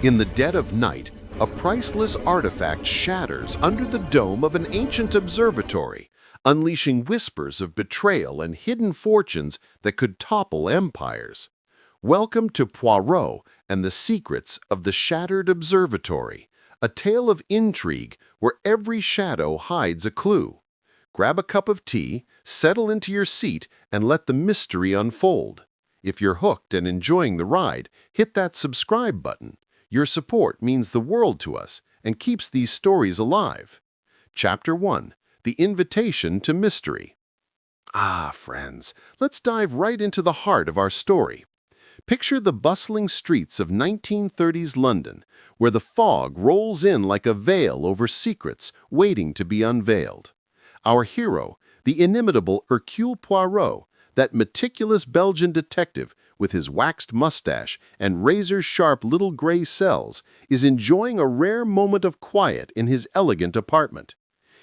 In the dead of night, a priceless artifact shatters under the dome of an ancient observatory, unleashing whispers of betrayal and hidden fortunes that could topple empires. Welcome to Poirot and the Secrets of the Shattered Observatory, a tale of intrigue where every shadow hides a clue. Grab a cup of tea, settle into your seat, and let the mystery unfold. If you're hooked and enjoying the ride, hit that subscribe button. Your support means the world to us and keeps these stories alive. Chapter 1. The Invitation to Mystery. Friends, let's dive right into the heart of our story. Picture the bustling streets of 1930s London, where the fog rolls in like a veil over secrets waiting to be unveiled. Our hero, the inimitable Hercule Poirot, that meticulous Belgian detective with his waxed mustache and razor-sharp little gray cells, is enjoying a rare moment of quiet in his elegant apartment.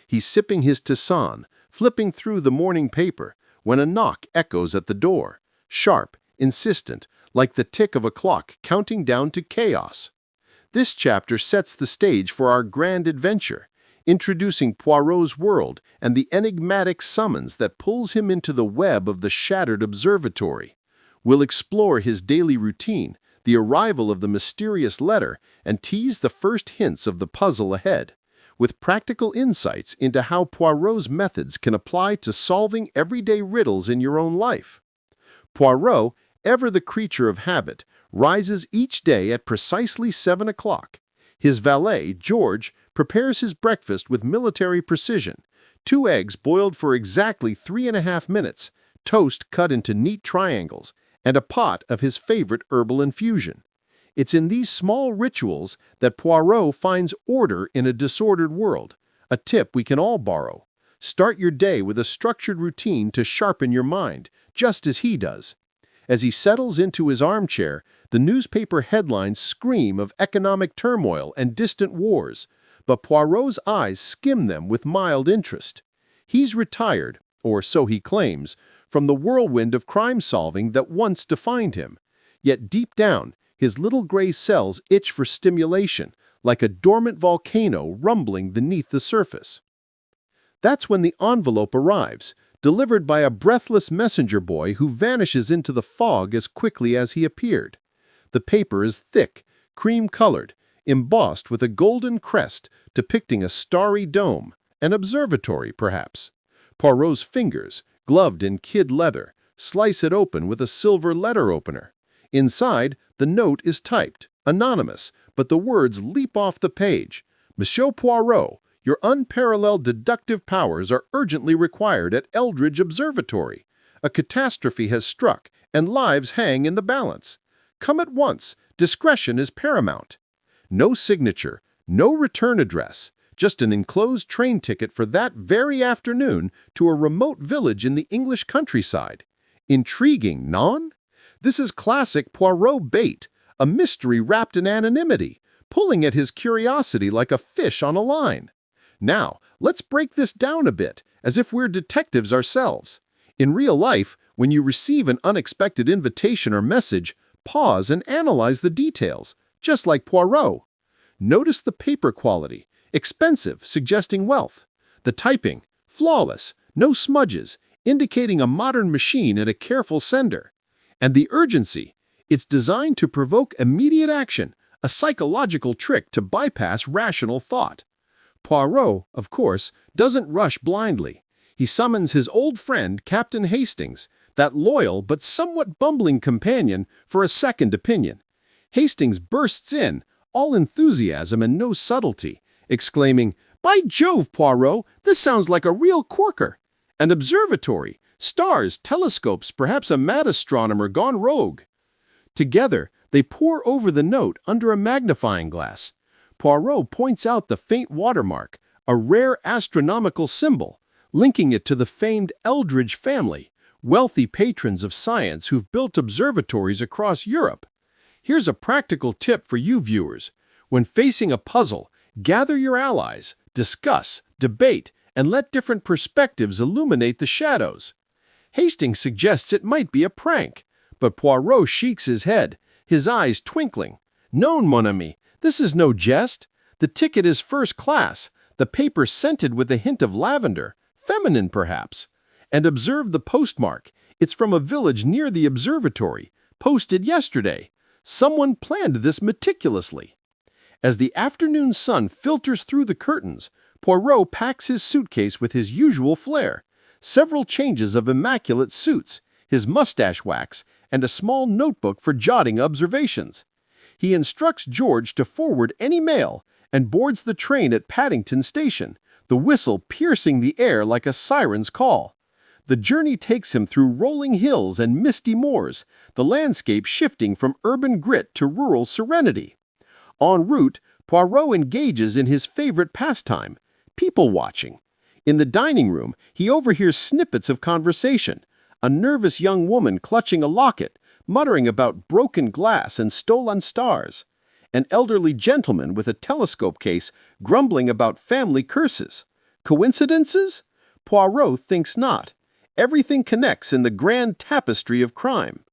He's sipping his tisane, flipping through the morning paper, when a knock echoes at the door, sharp, insistent, like the tick of a clock counting down to chaos. This chapter sets the stage for our grand adventure, introducing Poirot's world and the enigmatic summons that pulls him into the web of the shattered observatory. We'll explore his daily routine, the arrival of the mysterious letter, and tease the first hints of the puzzle ahead, with practical insights into how Poirot's methods can apply to solving everyday riddles in your own life. Poirot, ever the creature of habit, rises each day at precisely 7 o'clock. His valet, George, prepares his breakfast with military precision: 2 eggs boiled for exactly 3.5 minutes, toast cut into neat triangles, and a pot of his favorite herbal infusion. It's in these small rituals that Poirot finds order in a disordered world, a tip we can all borrow. Start your day with a structured routine to sharpen your mind, just as he does. As he settles into his armchair, the newspaper headlines scream of economic turmoil and distant wars, but Poirot's eyes skim them with mild interest. He's retired, or so he claims, from the whirlwind of crime-solving that once defined him. Yet deep down, his little gray cells itch for stimulation, like a dormant volcano rumbling beneath the surface. That's when the envelope arrives, delivered by a breathless messenger boy who vanishes into the fog as quickly as he appeared. The paper is thick, cream-colored, embossed with a golden crest depicting a starry dome, an observatory, perhaps. Poirot's fingers, gloved in kid leather, slice it open with a silver letter opener. Inside, the note is typed, anonymous, but the words leap off the page. "Monsieur Poirot, your unparalleled deductive powers are urgently required at Eldridge Observatory. A catastrophe has struck, and lives hang in the balance. Come at once. Discretion is paramount." No signature, no return address, just an enclosed train ticket for that very afternoon to a remote village in the English countryside. Intriguing, non? This is classic Poirot bait, a mystery wrapped in anonymity, pulling at his curiosity like a fish on a line. Now, let's break this down a bit, as if we're detectives ourselves. In real life, when you receive an unexpected invitation or message, pause and analyze the details, just like Poirot. Notice the paper quality, expensive, suggesting wealth. The typing, flawless, no smudges, indicating a modern machine and a careful sender. And the urgency, it's designed to provoke immediate action, a psychological trick to bypass rational thought. Poirot, of course, doesn't rush blindly. He summons his old friend, Captain Hastings, that loyal but somewhat bumbling companion, for a second opinion. Hastings bursts in, all enthusiasm and no subtlety, exclaiming, "By Jove, Poirot, this sounds like a real corker! An observatory, stars, telescopes, perhaps a mad astronomer gone rogue." Together, they pore over the note under a magnifying glass. Poirot points out the faint watermark, a rare astronomical symbol, linking it to the famed Eldridge family, wealthy patrons of science who've built observatories across Europe. Here's a practical tip for you viewers. When facing a puzzle, gather your allies, discuss, debate, and let different perspectives illuminate the shadows. Hastings suggests it might be a prank, but Poirot shakes his head, his eyes twinkling. "Non, mon ami, This is no jest. The ticket is first class, the paper scented with a hint of lavender, feminine perhaps. And observe the postmark. It's from a village near the observatory, posted yesterday. Someone planned this meticulously. As the afternoon sun filters through the curtains, Poirot packs his suitcase with his usual flair. Several changes of immaculate suits, his mustache wax, and a small notebook for jotting observations. He instructs George to forward any mail and boards the train at Paddington Station, the whistle piercing the air like a siren's call. The journey takes him through rolling hills and misty moors, the landscape shifting from urban grit to rural serenity. En route, Poirot engages in his favorite pastime, people-watching. In the dining room, he overhears snippets of conversation. A nervous young woman clutching a locket, muttering about broken glass and stolen stars. An elderly gentleman with a telescope case grumbling about family curses. Coincidences? Poirot thinks not. Everything connects in the grand tapestry of crime.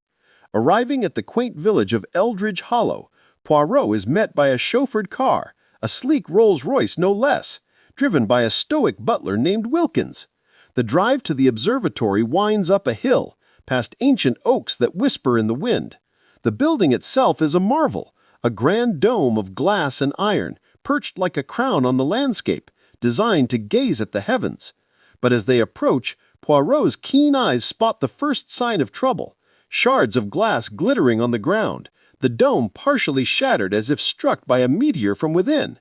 Arriving at the quaint village of Eldridge Hollow, Poirot is met by a chauffeured car, a sleek Rolls-Royce no less, driven by a stoic butler named Wilkins. The drive to the observatory winds up a hill, past ancient oaks that whisper in the wind. The building itself is a marvel, a grand dome of glass and iron, perched like a crown on the landscape, designed to gaze at the heavens. But as they approach, Poirot's keen eyes spot the first sign of trouble, shards of glass glittering on the ground, the dome partially shattered as if struck by a meteor from within.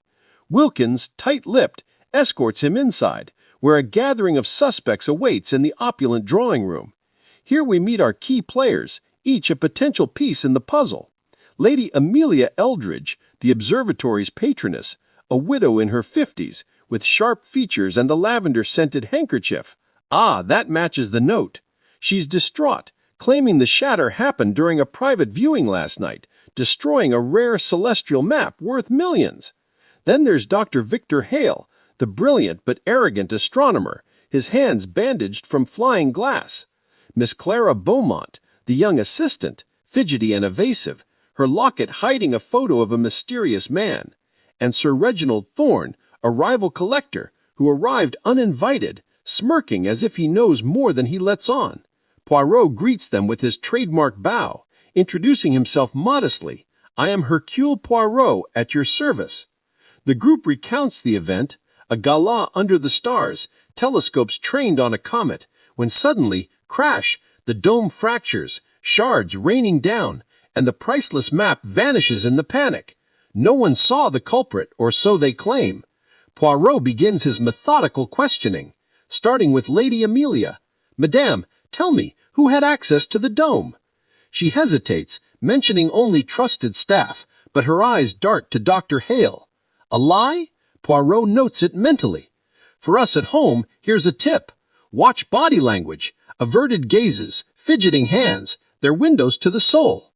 Wilkins, tight-lipped, escorts him inside, where a gathering of suspects awaits in the opulent drawing room. Here we meet our key players, each a potential piece in the puzzle. Lady Amelia Eldridge, the observatory's patroness, a widow in her 50s, with sharp features and a lavender-scented handkerchief. Ah, that matches the note. She's distraught, claiming the shatter happened during a private viewing last night, destroying a rare celestial map worth millions. Then there's Dr. Victor Hale, the brilliant but arrogant astronomer, his hands bandaged from flying glass. Miss Clara Beaumont, the young assistant, fidgety and evasive, her locket hiding a photo of a mysterious man. And Sir Reginald Thorne, a rival collector, who arrived uninvited, smirking as if he knows more than he lets on. Poirot greets them with his trademark bow, introducing himself modestly. I am Hercule Poirot, at your service. The group recounts the event, a gala under the stars, telescopes trained on a comet, when suddenly, crash, the dome fractures, shards raining down, and the priceless map vanishes in the panic. No one saw the culprit, or so they claim. Poirot begins his methodical questioning, starting with Lady Amelia. Madame, tell me, who had access to the dome? She hesitates, mentioning only trusted staff, but her eyes dart to Dr. Hale. A lie? Poirot notes it mentally. For us at home, here's a tip. Watch body language, averted gazes, fidgeting hands, their windows to the soul.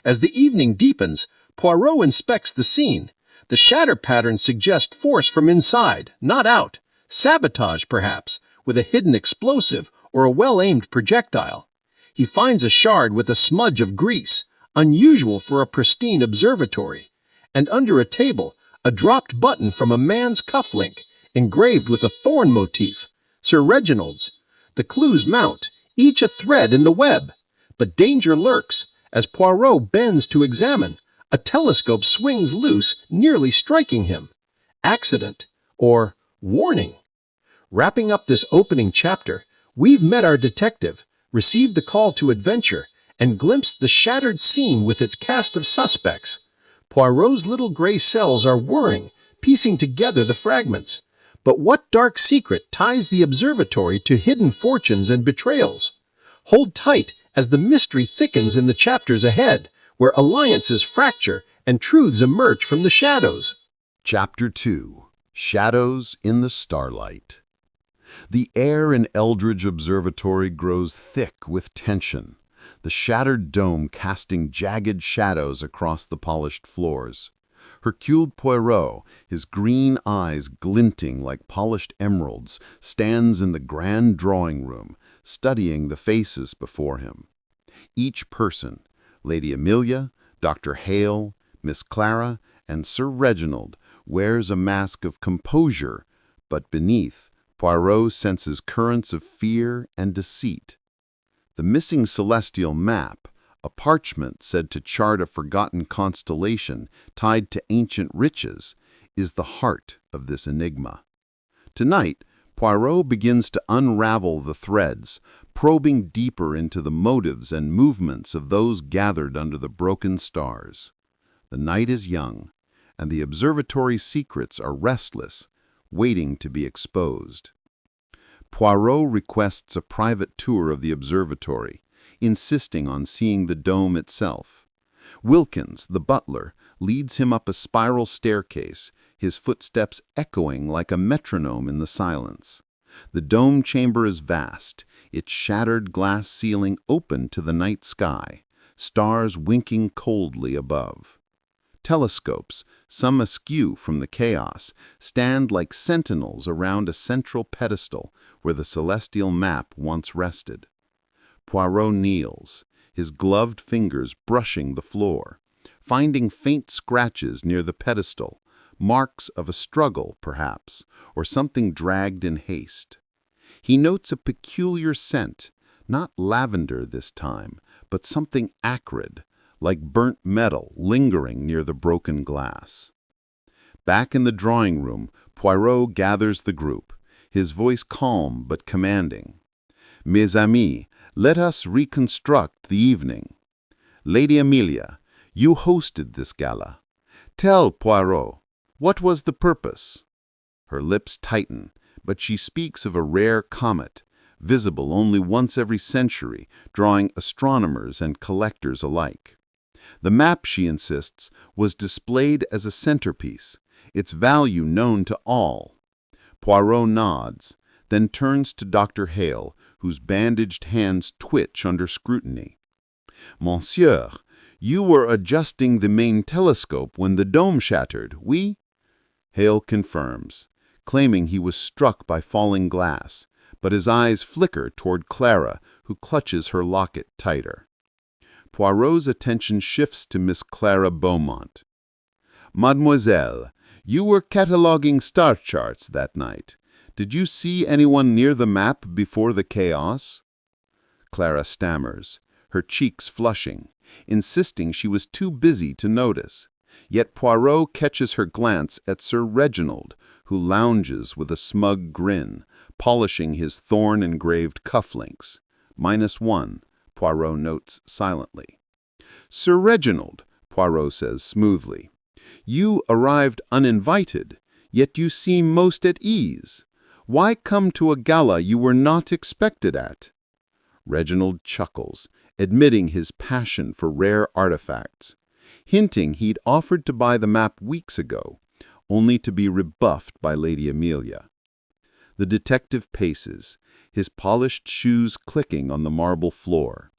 As the evening deepens, Poirot inspects the scene. The shatter patterns suggest force from inside, not out. Sabotage, perhaps, with a hidden explosive or a well-aimed projectile. He finds a shard with a smudge of grease, unusual for a pristine observatory. And under a table, a dropped button from a man's cufflink, engraved with a thorn motif, Sir Reginald's. The clues mount, each a thread in the web. But danger lurks. As Poirot bends to examine, a telescope swings loose, nearly striking him. Accident, or warning. Wrapping up this opening chapter, we've met our detective, received the call to adventure, and glimpsed the shattered scene with its cast of suspects. Poirot's little gray cells are whirring, piecing together the fragments. But what dark secret ties the observatory to hidden fortunes and betrayals? Hold tight as the mystery thickens in the chapters ahead, where alliances fracture and truths emerge from the shadows. Chapter 2. Shadows in the Starlight. The air in Eldridge Observatory grows thick with tension, the shattered dome casting jagged shadows across the polished floors. Hercule Poirot, his green eyes glinting like polished emeralds, stands in the grand drawing room, studying the faces before him. Each person, Lady Amelia, Dr. Hale, Miss Clara, and Sir Reginald wears a mask of composure, but beneath, Poirot senses currents of fear and deceit. The missing celestial map, a parchment said to chart a forgotten constellation tied to ancient riches, is the heart of this enigma. Tonight, Poirot begins to unravel the threads, probing deeper into the motives and movements of those gathered under the broken stars. The night is young, and the observatory's secrets are restless, waiting to be exposed. Poirot requests a private tour of the observatory, insisting on seeing the dome itself. Wilkins, the butler, leads him up a spiral staircase, his footsteps echoing like a metronome in the silence. The dome chamber is vast, its shattered glass ceiling open to the night sky, stars winking coldly above. Telescopes, some askew from the chaos, stand like sentinels around a central pedestal where the celestial map once rested. Poirot kneels, his gloved fingers brushing the floor, finding faint scratches near the pedestal, marks of a struggle, perhaps, or something dragged in haste. He notes a peculiar scent, not lavender this time, but something acrid, like burnt metal lingering near the broken glass. Back in the drawing room, Poirot gathers the group, his voice calm but commanding. "Mes amis, let us reconstruct the evening. Lady Amelia, you hosted this gala. Tell Poirot, what was the purpose?" Her lips tighten, but she speaks of a rare comet, visible only once every century, drawing astronomers and collectors alike. The map, she insists, was displayed as a centerpiece, its value known to all. Poirot nods, then turns to Dr. Hale, whose bandaged hands twitch under scrutiny. "Monsieur, you were adjusting the main telescope when the dome shattered, oui?" Hale confirms, claiming he was struck by falling glass, but his eyes flicker toward Clara, who clutches her locket tighter. Poirot's attention shifts to Miss Clara Beaumont. "Mademoiselle, you were cataloguing star charts that night. Did you see anyone near the map before the chaos?" Clara stammers, her cheeks flushing, insisting she was too busy to notice. Yet Poirot catches her glance at Sir Reginald, who lounges with a smug grin, polishing his thorn-engraved cufflinks. -1, Poirot notes silently. "Sir Reginald," Poirot says smoothly, "you arrived uninvited, yet you seem most at ease. Why come to a gala you were not expected at?" Reginald chuckles, admitting his passion for rare artifacts, hinting he'd offered to buy the map weeks ago, only to be rebuffed by Lady Amelia. The detective paces, his polished shoes clicking on the marble floor.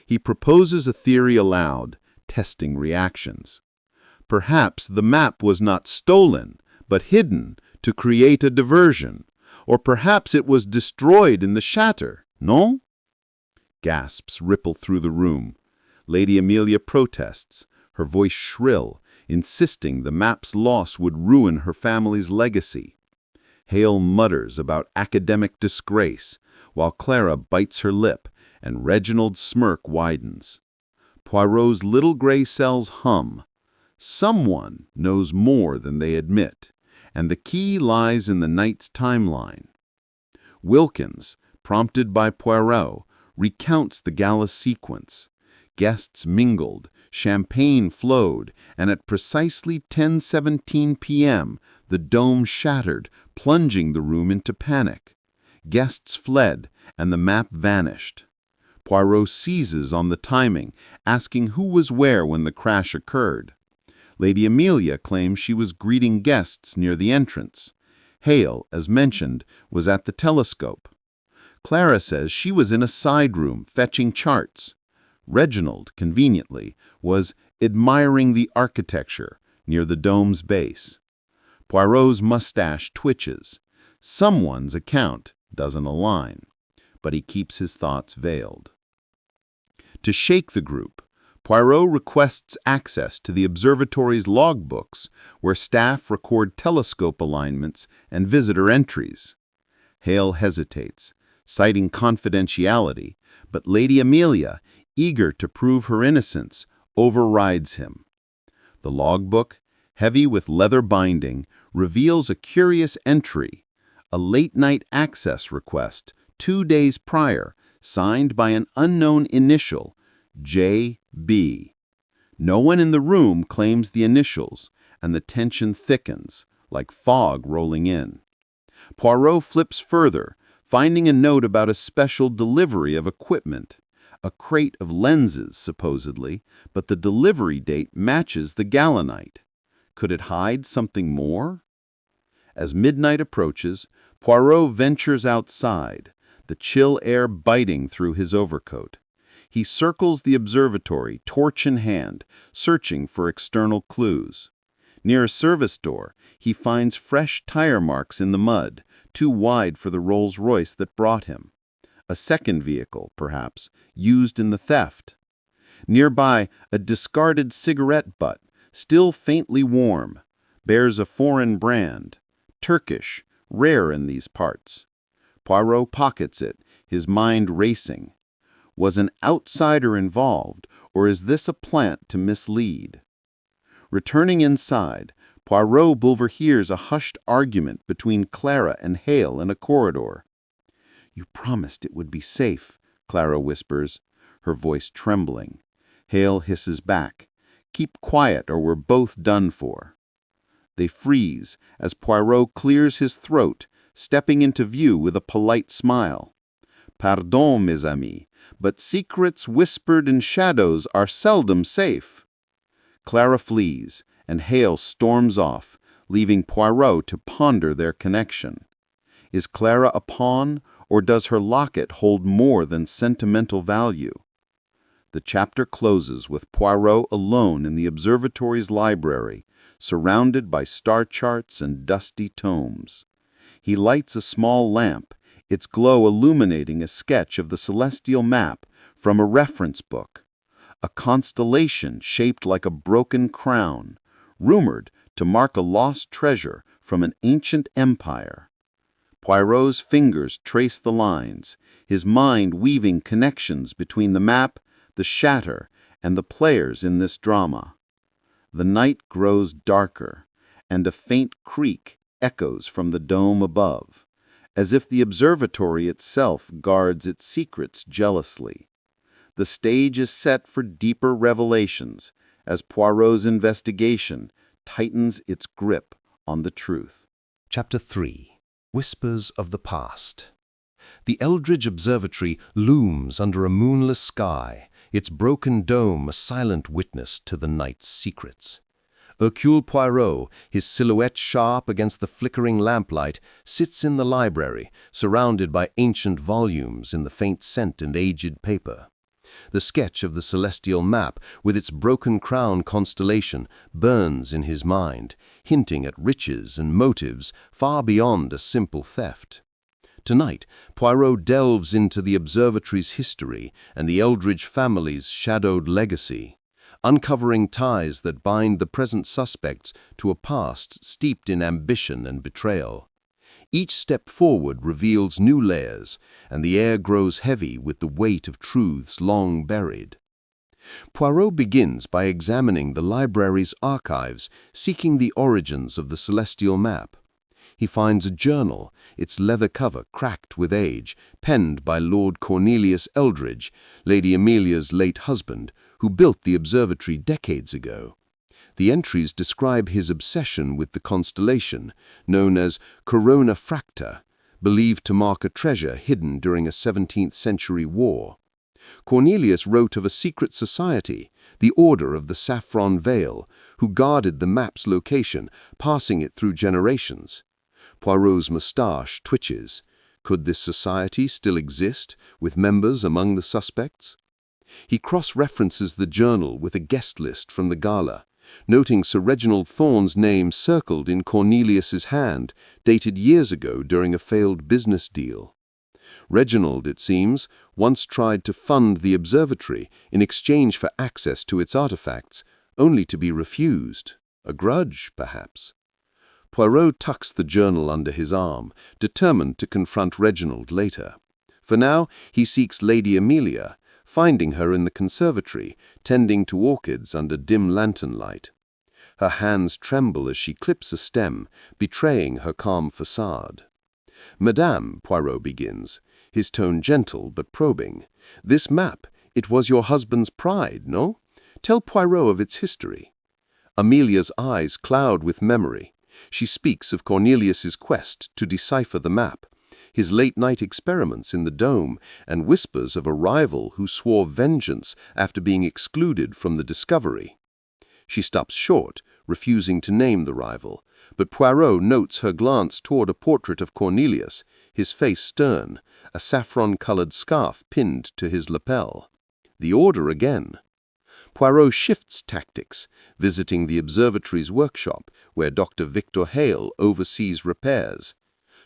He proposes a theory aloud, testing reactions. Perhaps the map was not stolen, but hidden to create a diversion. Or perhaps it was destroyed in the shatter, non? Gasps ripple through the room. Lady Amelia protests, her voice shrill, insisting the map's loss would ruin her family's legacy. Hale mutters about academic disgrace, while Clara bites her lip and Reginald's smirk widens. Poirot's little gray cells hum. Someone knows more than they admit, and the key lies in the night's timeline. Wilkins, prompted by Poirot, recounts the gala sequence. Guests mingled, champagne flowed, and at precisely 10:17 p.m., the dome shattered, plunging the room into panic. Guests fled, and the map vanished. Poirot seizes on the timing, asking who was where when the crash occurred. Lady Amelia claims she was greeting guests near the entrance. Hale, as mentioned, was at the telescope. Clara says she was in a side room fetching charts. Reginald, conveniently, was admiring the architecture near the dome's base. Poirot's mustache twitches. Someone's account doesn't align, but he keeps his thoughts veiled. To shake the group, Poirot requests access to the observatory's logbooks, where staff record telescope alignments and visitor entries. Hale hesitates, citing confidentiality, but Lady Amelia, eager to prove her innocence, overrides him. The logbook, heavy with leather binding, reveals a curious entry, a late-night access request 2 days prior, signed by an unknown initial, J.B. No one in the room claims the initials, and the tension thickens, like fog rolling in. Poirot flips further, finding a note about a special delivery of equipment. A crate of lenses, supposedly, but the delivery date matches the galenite. Could it hide something more? As midnight approaches, Poirot ventures outside, the chill air biting through his overcoat. He circles the observatory, torch in hand, searching for external clues. Near a service door, he finds fresh tire marks in the mud, too wide for the Rolls-Royce that brought him. A second vehicle, perhaps, used in the theft. Nearby, a discarded cigarette butt, still faintly warm, bears a foreign brand, Turkish, rare in these parts. Poirot pockets it, his mind racing. Was an outsider involved, or is this a plant to mislead? Returning inside, Poirot overhears a hushed argument between Clara and Hale in a corridor. "You promised it would be safe," Clara whispers, her voice trembling. Hale hisses back, "Keep quiet or we're both done for." They freeze as Poirot clears his throat, stepping into view with a polite smile. "Pardon, mes amis, but secrets whispered in shadows are seldom safe." Clara flees, and Hale storms off, leaving Poirot to ponder their connection. Is Clara a pawn, or does her locket hold more than sentimental value? The chapter closes with Poirot alone in the observatory's library, surrounded by star charts and dusty tomes. He lights a small lamp, its glow illuminating a sketch of the celestial map from a reference book. A constellation shaped like a broken crown, rumored to mark a lost treasure from an ancient empire. Poirot's fingers trace the lines, his mind weaving connections between the map, the shatter, and the players in this drama. The night grows darker, and a faint creak echoes from the dome above, as if the observatory itself guards its secrets jealously. The stage is set for deeper revelations as Poirot's investigation tightens its grip on the truth. Chapter 3. Whispers of the Past. The Eldridge Observatory looms under a moonless sky, its broken dome a silent witness to the night's secrets. Hercule Poirot, his silhouette sharp against the flickering lamplight, sits in the library, surrounded by ancient volumes in the faint scent and aged paper. The sketch of the celestial map, with its broken crown constellation, burns in his mind, hinting at riches and motives far beyond a simple theft. Tonight, Poirot delves into the observatory's history and the Eldridge family's shadowed legacy, uncovering ties that bind the present suspects to a past steeped in ambition and betrayal. Each step forward reveals new layers, and the air grows heavy with the weight of truths long buried. Poirot begins by examining the library's archives, seeking the origins of the celestial map. He finds a journal, its leather cover cracked with age, penned by Lord Cornelius Eldridge, Lady Amelia's late husband, who built the observatory decades ago. The entries describe his obsession with the constellation, known as Corona Fracta, believed to mark a treasure hidden during a 17th-century war. Cornelius wrote of a secret society, the Order of the Saffron Veil, who guarded the map's location, passing it through generations. Poirot's moustache twitches. Could this society still exist, with members among the suspects? He cross-references the journal with a guest list from the gala, noting Sir Reginald Thorne's name circled in Cornelius's hand, dated years ago during a failed business deal. Reginald, it seems, once tried to fund the observatory in exchange for access to its artifacts, only to be refused. A grudge, perhaps. Poirot tucks the journal under his arm, determined to confront Reginald later. For now, he seeks Lady Amelia, finding her in the conservatory, tending to orchids under dim lantern light. Her hands tremble as she clips a stem, betraying her calm facade. "Madame," Poirot begins, his tone gentle but probing, "this map, it was your husband's pride, no? Tell Poirot of its history." Amelia's eyes cloud with memory. She speaks of Cornelius's quest to decipher the map, his late-night experiments in the dome, and whispers of a rival who swore vengeance after being excluded from the discovery. She stops short, refusing to name the rival, but Poirot notes her glance toward a portrait of Cornelius, his face stern, a saffron-colored scarf pinned to his lapel. The order again. Poirot shifts tactics, visiting the observatory's workshop, where Dr. Victor Hale oversees repairs.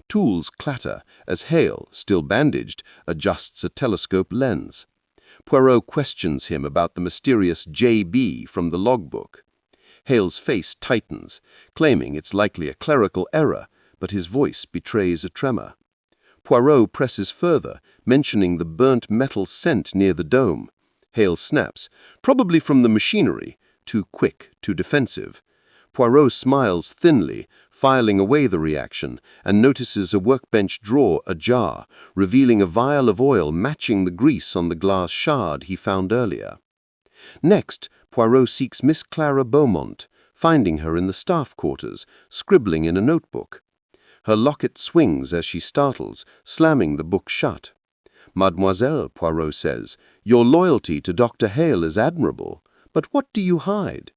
Tools clatter as Hale, still bandaged, adjusts a telescope lens. Poirot questions him about the mysterious JB from the logbook. Hale's face tightens, claiming it's likely a clerical error, but his voice betrays a tremor. Poirot presses further, mentioning the burnt metal scent near the dome. Hale snaps, probably from the machinery, too quick, too defensive. Poirot smiles thinly, filing away the reaction, and notices a workbench drawer ajar, revealing a vial of oil matching the grease on the glass shard he found earlier. Next, Poirot seeks Miss Clara Beaumont, finding her in the staff quarters, scribbling in a notebook. Her locket swings as she startles, slamming the book shut. "Mademoiselle," Poirot says, "your loyalty to Dr. Hale is admirable, but what do you hide?"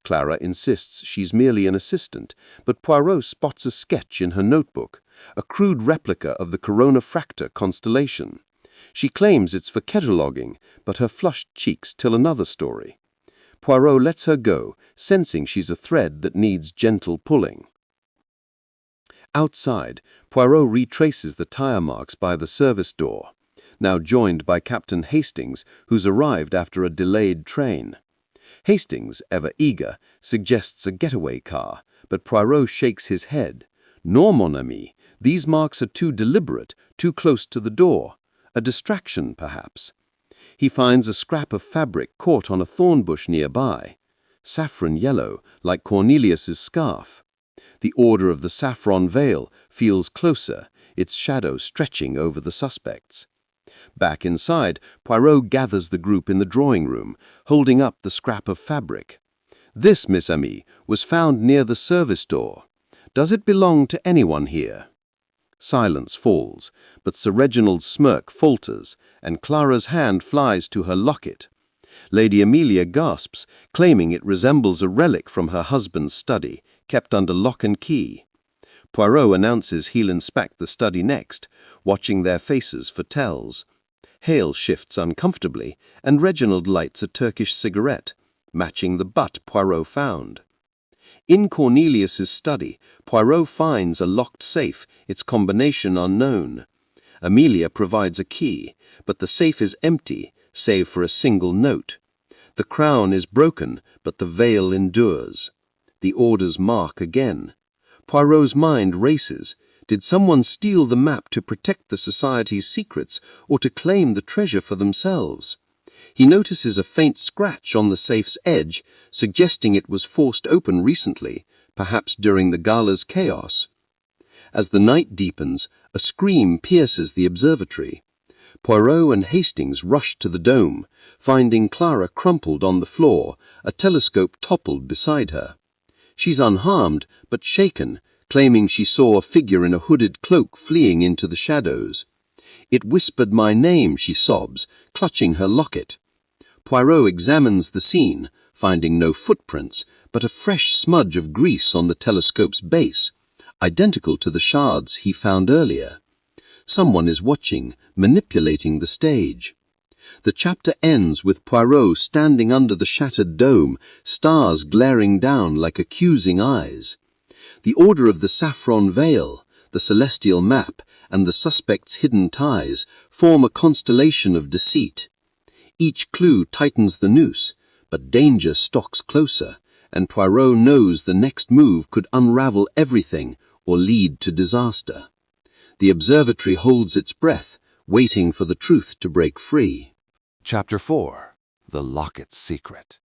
Clara insists she's merely an assistant, but Poirot spots a sketch in her notebook, a crude replica of the Corona Fracta constellation. She claims it's for cataloguing, but her flushed cheeks tell another story. Poirot lets her go, sensing she's a thread that needs gentle pulling. Outside, Poirot retraces the tire marks by the service door, now joined by Captain Hastings, who's arrived after a delayed train. Hastings, ever eager, suggests a getaway car, but Poirot shakes his head. "No, mon ami, these marks are too deliberate, too close to the door. A distraction, perhaps." He finds a scrap of fabric caught on a thorn bush nearby. Saffron yellow, like Cornelius's scarf. The order of the saffron veil feels closer, its shadow stretching over the suspects. Back inside, Poirot gathers the group in the drawing room, holding up the scrap of fabric. "This, Miss Amie, was found near the service door. Does it belong to anyone here?" Silence falls, but Sir Reginald's smirk falters, and Clara's hand flies to her locket. Lady Amelia gasps, claiming it resembles a relic from her husband's study, kept under lock and key. Poirot announces he'll inspect the study next, watching their faces for tells. Hale shifts uncomfortably, and Reginald lights a Turkish cigarette, matching the butt Poirot found. In Cornelius's study, Poirot finds a locked safe, its combination unknown. Amelia provides a key, but the safe is empty, save for a single note. The crown is broken, but the veil endures. The orders mark again. Poirot's mind races. Did someone steal the map to protect the society's secrets, or to claim the treasure for themselves? He notices a faint scratch on the safe's edge, suggesting it was forced open recently, perhaps during the gala's chaos. As the night deepens, a scream pierces the observatory. Poirot and Hastings rush to the dome, finding Clara crumpled on the floor, a telescope toppled beside her. She's unharmed, but shaken, claiming she saw a figure in a hooded cloak fleeing into the shadows. "It whispered my name," she sobs, clutching her locket. Poirot examines the scene, finding no footprints, but a fresh smudge of grease on the telescope's base, identical to the shards he found earlier. Someone is watching, manipulating the stage. The chapter ends with Poirot standing under the shattered dome, stars glaring down like accusing eyes. The order of the saffron veil, the celestial map, and the suspect's hidden ties form a constellation of deceit. Each clue tightens the noose, but danger stalks closer, and Poirot knows the next move could unravel everything or lead to disaster. The observatory holds its breath, waiting for the truth to break free. Chapter 4. The Locket's Secret.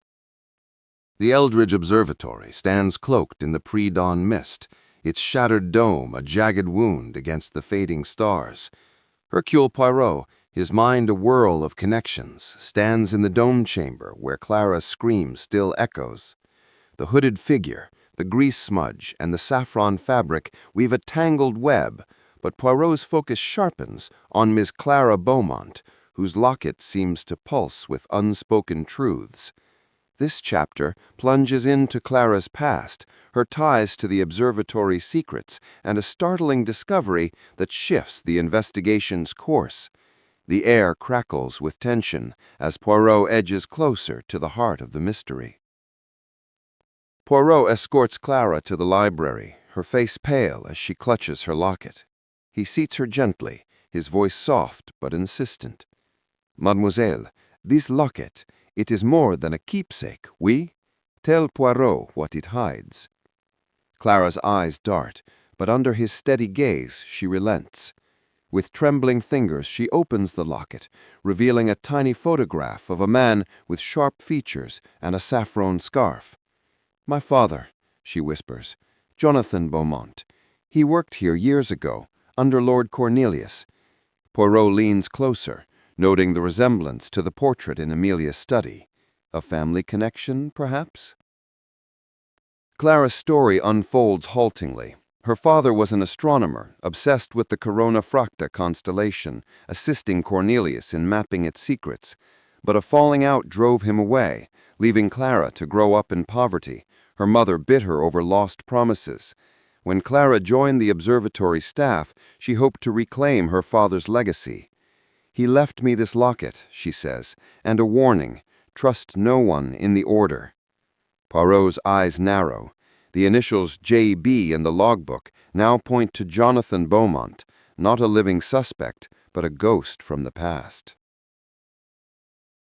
The Eldridge Observatory stands cloaked in the pre-dawn mist, its shattered dome a jagged wound against the fading stars. Hercule Poirot, his mind a whirl of connections, stands in the dome chamber where Clara's scream still echoes. The hooded figure, the grease smudge, and the saffron fabric weave a tangled web, but Poirot's focus sharpens on Miss Clara Beaumont, whose locket seems to pulse with unspoken truths. This chapter plunges into Clara's past, her ties to the observatory's secrets, and a startling discovery that shifts the investigation's course. The air crackles with tension as Poirot edges closer to the heart of the mystery. Poirot escorts Clara to the library, her face pale as she clutches her locket. He seats her gently, his voice soft but insistent. "Mademoiselle, this locket, it is more than a keepsake, oui? Tell Poirot what it hides." Clara's eyes dart, but under his steady gaze she relents. With trembling fingers she opens the locket, revealing a tiny photograph of a man with sharp features and a saffron scarf. "My father," she whispers, "Jonathan Beaumont. He worked here years ago, under Lord Cornelius." Poirot leans closer, noting the resemblance to the portrait in Amelia's study. A family connection, perhaps? Clara's story unfolds haltingly. Her father was an astronomer, obsessed with the Corona Fracta constellation, assisting Cornelius in mapping its secrets. But a falling out drove him away, leaving Clara to grow up in poverty, her mother bitter over lost promises. When Clara joined the observatory staff, she hoped to reclaim her father's legacy. "He left me this locket," she says, "and a warning, trust no one in the order." Poirot's eyes narrow. The initials J.B. in the logbook now point to Jonathan Beaumont, not a living suspect, but a ghost from the past.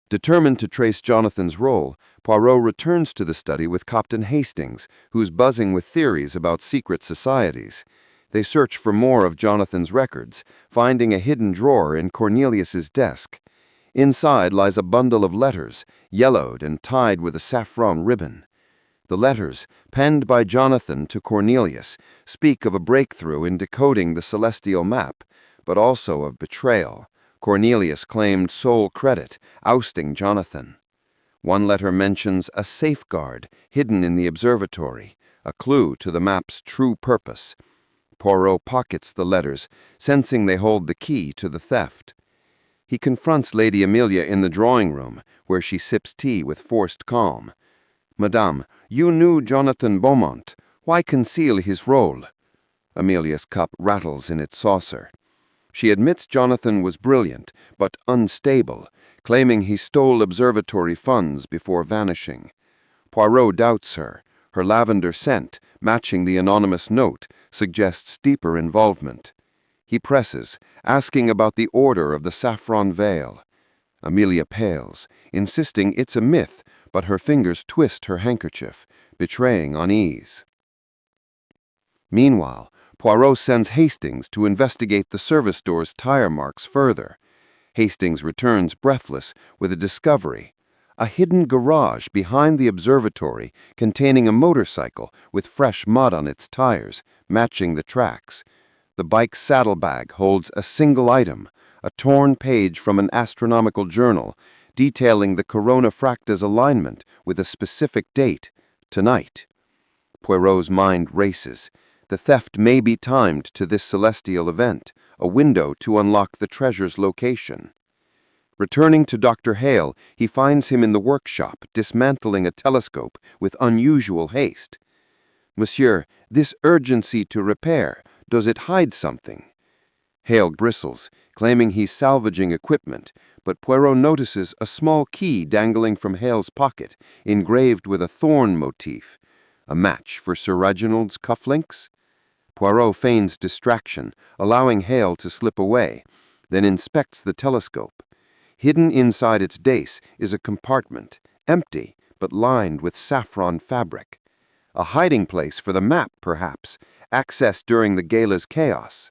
Determined to trace Jonathan's role, Poirot returns to the study with Captain Hastings, who's buzzing with theories about secret societies. They search for more of Jonathan's records, finding a hidden drawer in Cornelius's desk. Inside lies a bundle of letters, yellowed and tied with a saffron ribbon. The letters, penned by Jonathan to Cornelius, speak of a breakthrough in decoding the celestial map, but also of betrayal. Cornelius claimed sole credit, ousting Jonathan. One letter mentions a safeguard hidden in the observatory, a clue to the map's true purpose. Poirot pockets the letters, sensing they hold the key to the theft. He confronts Lady Amelia in the drawing room, where she sips tea with forced calm. "Madame, you knew Jonathan Beaumont. Why conceal his role?" Amelia's cup rattles in its saucer. She admits Jonathan was brilliant, but unstable, claiming he stole observatory funds before vanishing. Poirot doubts her. Her lavender scent, matching the anonymous note, suggests deeper involvement. He presses, asking about the order of the saffron veil. Amelia pales, insisting it's a myth, but her fingers twist her handkerchief, betraying unease. Meanwhile, Poirot sends Hastings to investigate the service door's tire marks further. Hastings returns breathless with a discovery: a hidden garage behind the observatory containing a motorcycle with fresh mud on its tires, matching the tracks. The bike's saddlebag holds a single item, a torn page from an astronomical journal, detailing the Corona Fracta's alignment with a specific date, tonight. Poirot's mind races. The theft may be timed to this celestial event, a window to unlock the treasure's location. Returning to Dr. Hale, he finds him in the workshop, dismantling a telescope with unusual haste. "Monsieur, this urgency to repair, does it hide something?" Hale bristles, claiming he's salvaging equipment, but Poirot notices a small key dangling from Hale's pocket, engraved with a thorn motif. A match for Sir Reginald's cufflinks? Poirot feigns distraction, allowing Hale to slip away, then inspects the telescope. Hidden inside its base is a compartment, empty but lined with saffron fabric. A hiding place for the map, perhaps, accessed during the gala's chaos.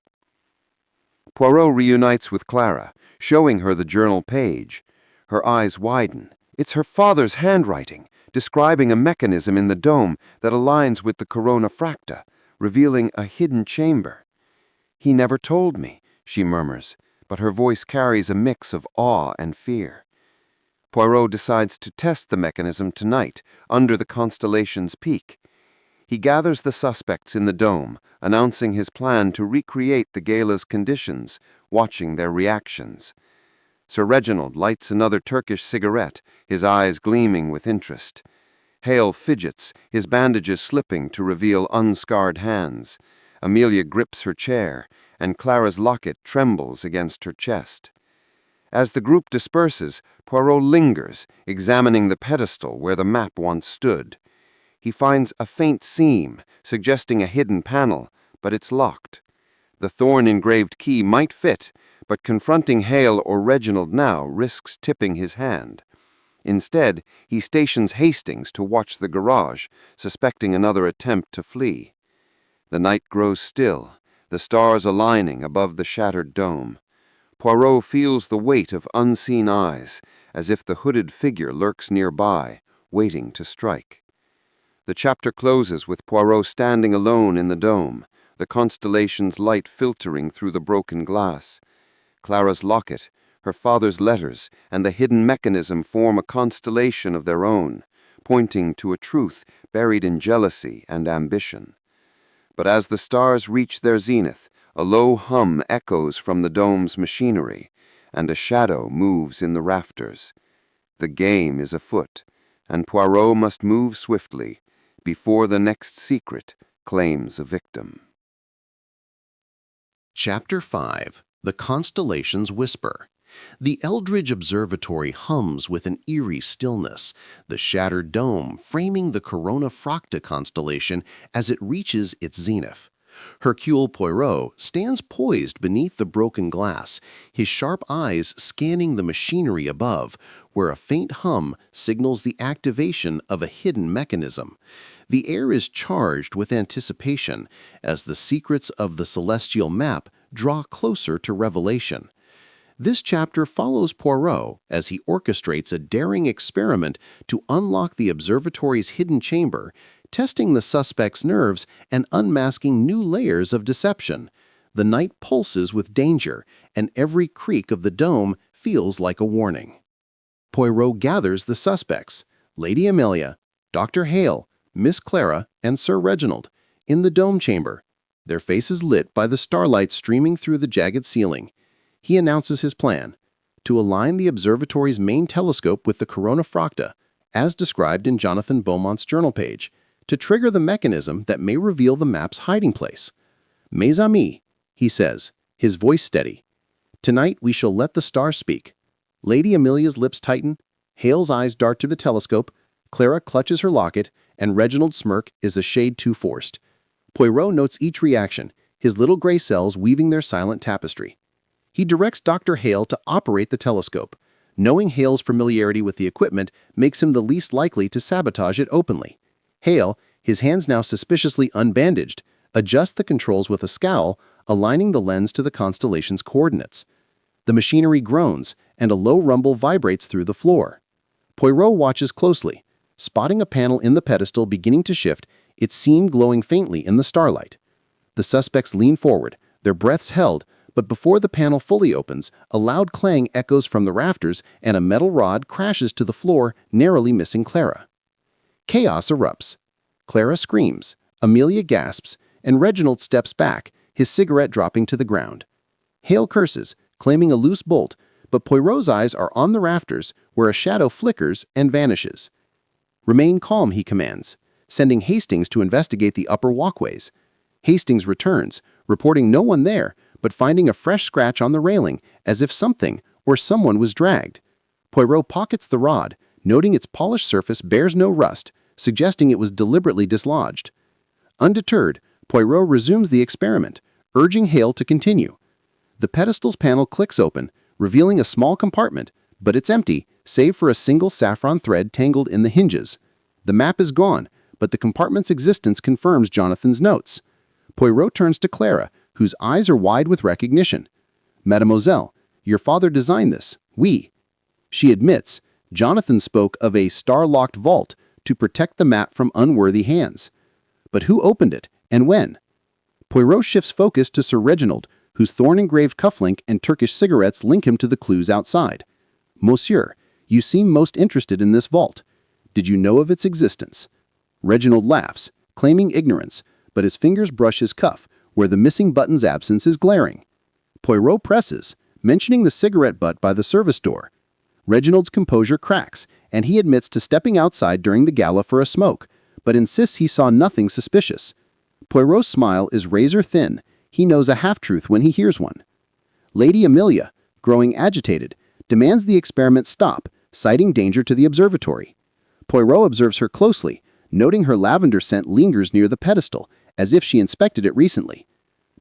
Poirot reunites with Clara, showing her the journal page. Her eyes widen. It's her father's handwriting, describing a mechanism in the dome that aligns with the corona fracta, revealing a hidden chamber. "He never told me," she murmurs, but her voice carries a mix of awe and fear. Poirot decides to test the mechanism tonight, under the constellation's peak. He gathers the suspects in the dome, announcing his plan to recreate the gala's conditions, watching their reactions. Sir Reginald lights another Turkish cigarette, his eyes gleaming with interest. Hale fidgets, his bandages slipping to reveal unscarred hands. Amelia grips her chair, and Clara's locket trembles against her chest. As the group disperses, Poirot lingers, examining the pedestal where the map once stood. He finds a faint seam, suggesting a hidden panel, but it's locked. The thorn-engraved key might fit, but confronting Hale or Reginald now risks tipping his hand. Instead, he stations Hastings to watch the garage, suspecting another attempt to flee. The night grows still, the stars aligning above the shattered dome. Poirot feels the weight of unseen eyes, as if the hooded figure lurks nearby, waiting to strike. The chapter closes with Poirot standing alone in the dome, the constellation's light filtering through the broken glass. Clara's locket, her father's letters, and the hidden mechanism form a constellation of their own, pointing to a truth buried in jealousy and ambition. But as the stars reach their zenith, a low hum echoes from the dome's machinery, and a shadow moves in the rafters. The game is afoot, and Poirot must move swiftly before the next secret claims a victim. Chapter 5. The Constellation's Whisper. The Eldridge Observatory hums with an eerie stillness, the shattered dome framing the Corona Fracta constellation as it reaches its zenith. Hercule Poirot stands poised beneath the broken glass, his sharp eyes scanning the machinery above, where a faint hum signals the activation of a hidden mechanism. The air is charged with anticipation as the secrets of the celestial map draw closer to revelation. This chapter follows Poirot as he orchestrates a daring experiment to unlock the observatory's hidden chamber, testing the suspect's nerves and unmasking new layers of deception. The night pulses with danger, and every creak of the dome feels like a warning. Poirot gathers the suspects, Lady Amelia, Dr. Hale, Miss Clara, and Sir Reginald, in the dome chamber, their faces lit by the starlight streaming through the jagged ceiling. He announces his plan: to align the observatory's main telescope with the Corona Fracta, as described in Jonathan Beaumont's journal page, to trigger the mechanism that may reveal the map's hiding place. "Mes amis," he says, his voice steady, "tonight we shall let the stars speak." Lady Amelia's lips tighten, Hale's eyes dart to the telescope, Clara clutches her locket, and Reginald's smirk is a shade too forced. Poirot notes each reaction, his little gray cells weaving their silent tapestry. He directs Dr. Hale to operate the telescope. Knowing Hale's familiarity with the equipment makes him the least likely to sabotage it openly. Hale, his hands now suspiciously unbandaged, adjusts the controls with a scowl, aligning the lens to the constellation's coordinates. The machinery groans, and a low rumble vibrates through the floor. Poirot watches closely, spotting a panel in the pedestal beginning to shift, its seam glowing faintly in the starlight. The suspects lean forward, their breaths held, but before the panel fully opens, a loud clang echoes from the rafters and a metal rod crashes to the floor, narrowly missing Clara. Chaos erupts. Clara screams, Amelia gasps, and Reginald steps back, his cigarette dropping to the ground. Hale curses, claiming a loose bolt, but Poirot's eyes are on the rafters, where a shadow flickers and vanishes. "Remain calm," he commands, sending Hastings to investigate the upper walkways. Hastings returns, reporting no one there, but finding a fresh scratch on the railing, as if something or someone was dragged. Poirot pockets the rod, noting its polished surface bears no rust, suggesting it was deliberately dislodged. Undeterred, Poirot resumes the experiment, urging Hale to continue. The pedestal's panel clicks open, revealing a small compartment, but it's empty, save for a single saffron thread tangled in the hinges. The map is gone, but the compartment's existence confirms Jonathan's notes. Poirot turns to Clara, whose eyes are wide with recognition. "Mademoiselle, your father designed this. Oui." She admits, Jonathan spoke of a star-locked vault to protect the map from unworthy hands. But who opened it, and when? Poirot shifts focus to Sir Reginald, whose thorn-engraved cufflink and Turkish cigarettes link him to the clues outside. "Monsieur, you seem most interested in this vault. Did you know of its existence?" Reginald laughs, claiming ignorance, but his fingers brush his cuff, where the missing button's absence is glaring. Poirot presses, mentioning the cigarette butt by the service door. Reginald's composure cracks, and he admits to stepping outside during the gala for a smoke, but insists he saw nothing suspicious. Poirot's smile is razor-thin. He knows a half-truth when he hears one. Lady Amelia, growing agitated, demands the experiment stop, citing danger to the observatory. Poirot observes her closely, noting her lavender scent lingers near the pedestal, as if she inspected it recently.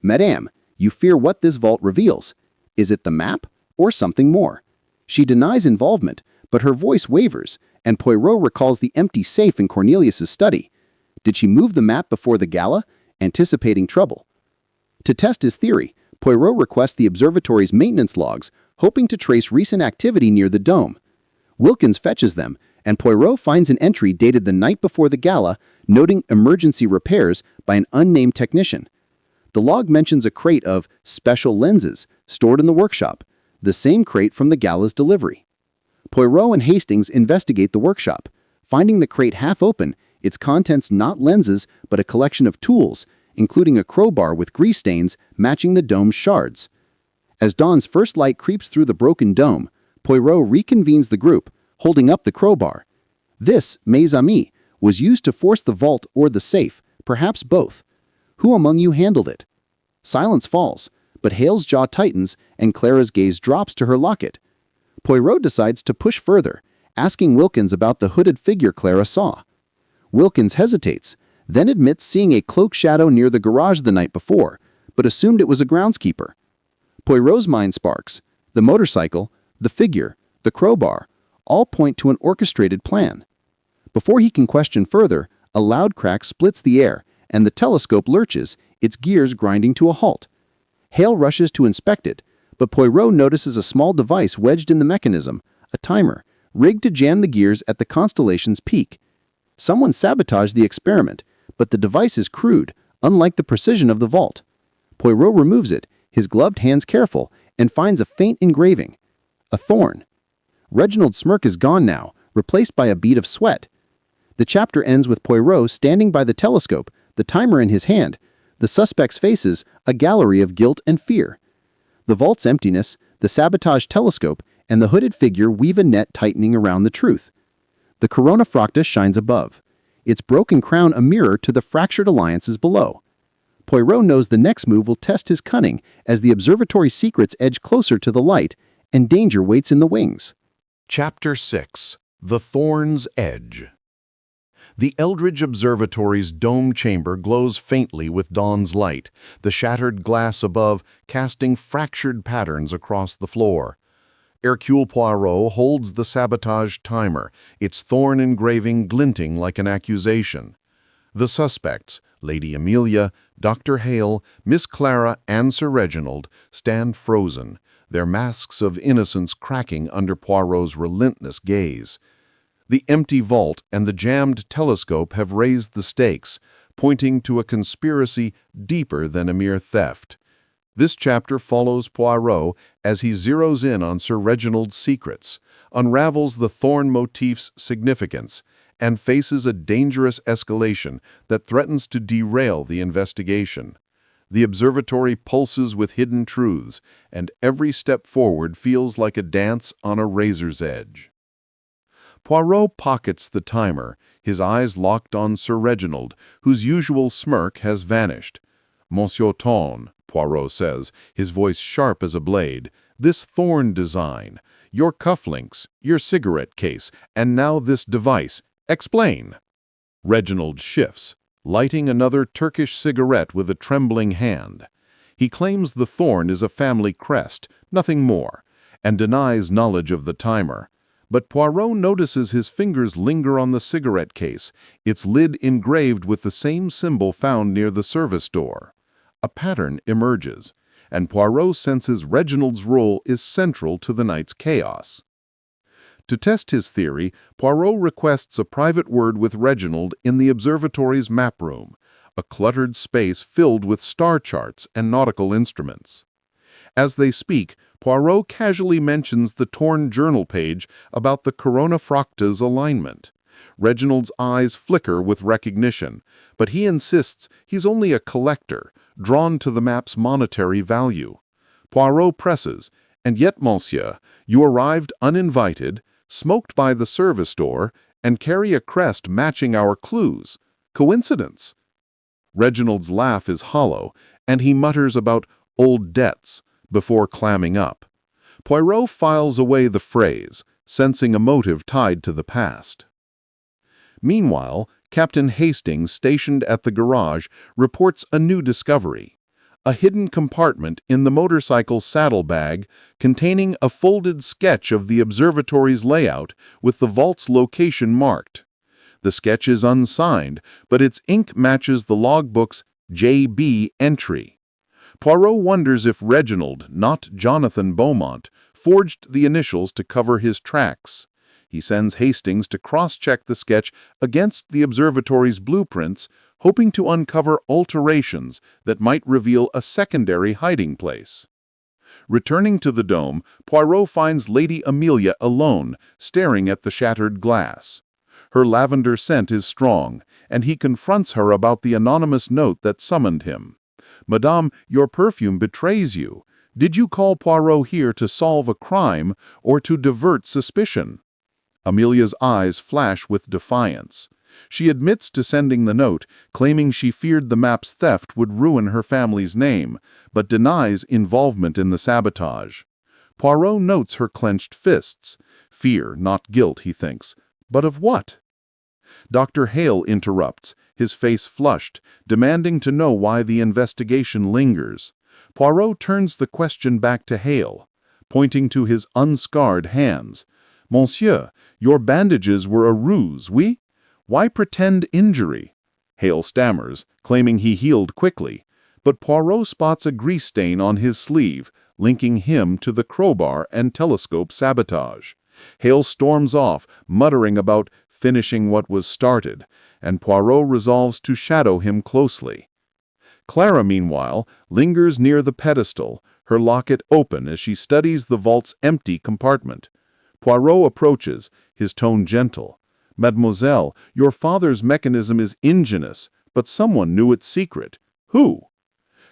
"Madame, you fear what this vault reveals. Is it the map, or something more?" She denies involvement, but her voice wavers, and Poirot recalls the empty safe in Cornelius's study. Did she move the map before the gala, anticipating trouble? To test his theory, Poirot requests the observatory's maintenance logs, hoping to trace recent activity near the dome. Wilkins fetches them, and Poirot finds an entry dated the night before the gala, noting emergency repairs by an unnamed technician. The log mentions a crate of special lenses stored in the workshop, the same crate from the gala's delivery. Poirot and Hastings investigate the workshop, finding the crate half open, its contents not lenses but a collection of tools, including a crowbar with grease stains matching the dome's shards. As dawn's first light creeps through the broken dome, Poirot reconvenes the group, holding up the crowbar. This, mes amis, was used to force the vault or the safe, perhaps both. Who among you handled it? Silence falls, but Hale's jaw tightens and Clara's gaze drops to her locket. Poirot decides to push further, asking Wilkins about the hooded figure Clara saw. Wilkins hesitates, then admits seeing a cloaked shadow near the garage the night before, but assumed it was a groundskeeper. Poirot's mind sparks. The motorcycle, the figure, the crowbar, all point to an orchestrated plan. Before he can question further, a loud crack splits the air, and the telescope lurches, its gears grinding to a halt. Hale rushes to inspect it, but Poirot notices a small device wedged in the mechanism, a timer, rigged to jam the gears at the constellation's peak. Someone sabotaged the experiment, but the device is crude, unlike the precision of the vault. Poirot removes it, his gloved hands careful, and finds a faint engraving. A thorn. Reginald's smirk is gone now, replaced by a bead of sweat. The chapter ends with Poirot standing by the telescope, the timer in his hand, the suspect's faces a gallery of guilt and fear. The vault's emptiness, the sabotaged telescope, and the hooded figure weave a net tightening around the truth. The corona fracta shines above, its broken crown a mirror to the fractured alliances below. Poirot knows the next move will test his cunning as the observatory's secrets edge closer to the light, and danger waits in the wings. Chapter 6. The Thorn's Edge. The Eldridge Observatory's dome chamber glows faintly with dawn's light, the shattered glass above casting fractured patterns across the floor. Hercule Poirot holds the sabotaged timer, its thorn engraving glinting like an accusation. The suspects, Lady Amelia, Dr. Hale, Miss Clara, and Sir Reginald, stand frozen, their masks of innocence cracking under Poirot's relentless gaze. The empty vault and the jammed telescope have raised the stakes, pointing to a conspiracy deeper than a mere theft. This chapter follows Poirot as he zeroes in on Sir Reginald's secrets, unravels the thorn motif's significance, and faces a dangerous escalation that threatens to derail the investigation. The observatory pulses with hidden truths, and every step forward feels like a dance on a razor's edge. Poirot pockets the timer, his eyes locked on Sir Reginald, whose usual smirk has vanished. "Monsieur Ton," Poirot says, his voice sharp as a blade, "this thorn design, your cufflinks, your cigarette case, and now this device. Explain." Reginald shifts, lighting another Turkish cigarette with a trembling hand. He claims the thorn is a family crest, nothing more, and denies knowledge of the timer. But Poirot notices his fingers linger on the cigarette case, its lid engraved with the same symbol found near the service door. A pattern emerges, and Poirot senses Reginald's role is central to the night's chaos. To test his theory, Poirot requests a private word with Reginald in the observatory's map room, a cluttered space filled with star charts and nautical instruments. As they speak, Poirot casually mentions the torn journal page about the Corona Fracta's alignment. Reginald's eyes flicker with recognition, but he insists he's only a collector, drawn to the map's monetary value. Poirot presses, "And yet, monsieur, you arrived uninvited, smoked by the service door, and carry a crest matching our clues. Coincidence?" Reginald's laugh is hollow, and he mutters about old debts before clamming up. Poirot files away the phrase, sensing a motive tied to the past. Meanwhile, Captain Hastings, stationed at the garage, reports a new discovery: a hidden compartment in the motorcycle's saddlebag containing a folded sketch of the observatory's layout with the vault's location marked. The sketch is unsigned, but its ink matches the logbook's JB entry. Poirot wonders if Reginald, not Jonathan Beaumont, forged the initials to cover his tracks. He sends Hastings to cross-check the sketch against the observatory's blueprints, hoping to uncover alterations that might reveal a secondary hiding place. Returning to the dome, Poirot finds Lady Amelia alone, staring at the shattered glass. Her lavender scent is strong, and he confronts her about the anonymous note that summoned him. "Madame, your perfume betrays you. Did you call Poirot here to solve a crime or to divert suspicion?" Amelia's eyes flash with defiance. She admits to sending the note, claiming she feared the map's theft would ruin her family's name, but denies involvement in the sabotage. Poirot notes her clenched fists. Fear, not guilt, he thinks. But of what? Dr. Hale interrupts, his face flushed, demanding to know why the investigation lingers. Poirot turns the question back to Hale, pointing to his unscarred hands. "Monsieur, your bandages were a ruse, oui? Why pretend injury?" Hale stammers, claiming he healed quickly, but Poirot spots a grease stain on his sleeve, linking him to the crowbar and telescope sabotage. Hale storms off, muttering about finishing what was started, and Poirot resolves to shadow him closely. Clara, meanwhile, lingers near the pedestal, her locket open as she studies the vault's empty compartment. Poirot approaches, his tone gentle. "Mademoiselle, your father's mechanism is ingenious, but someone knew its secret. Who?"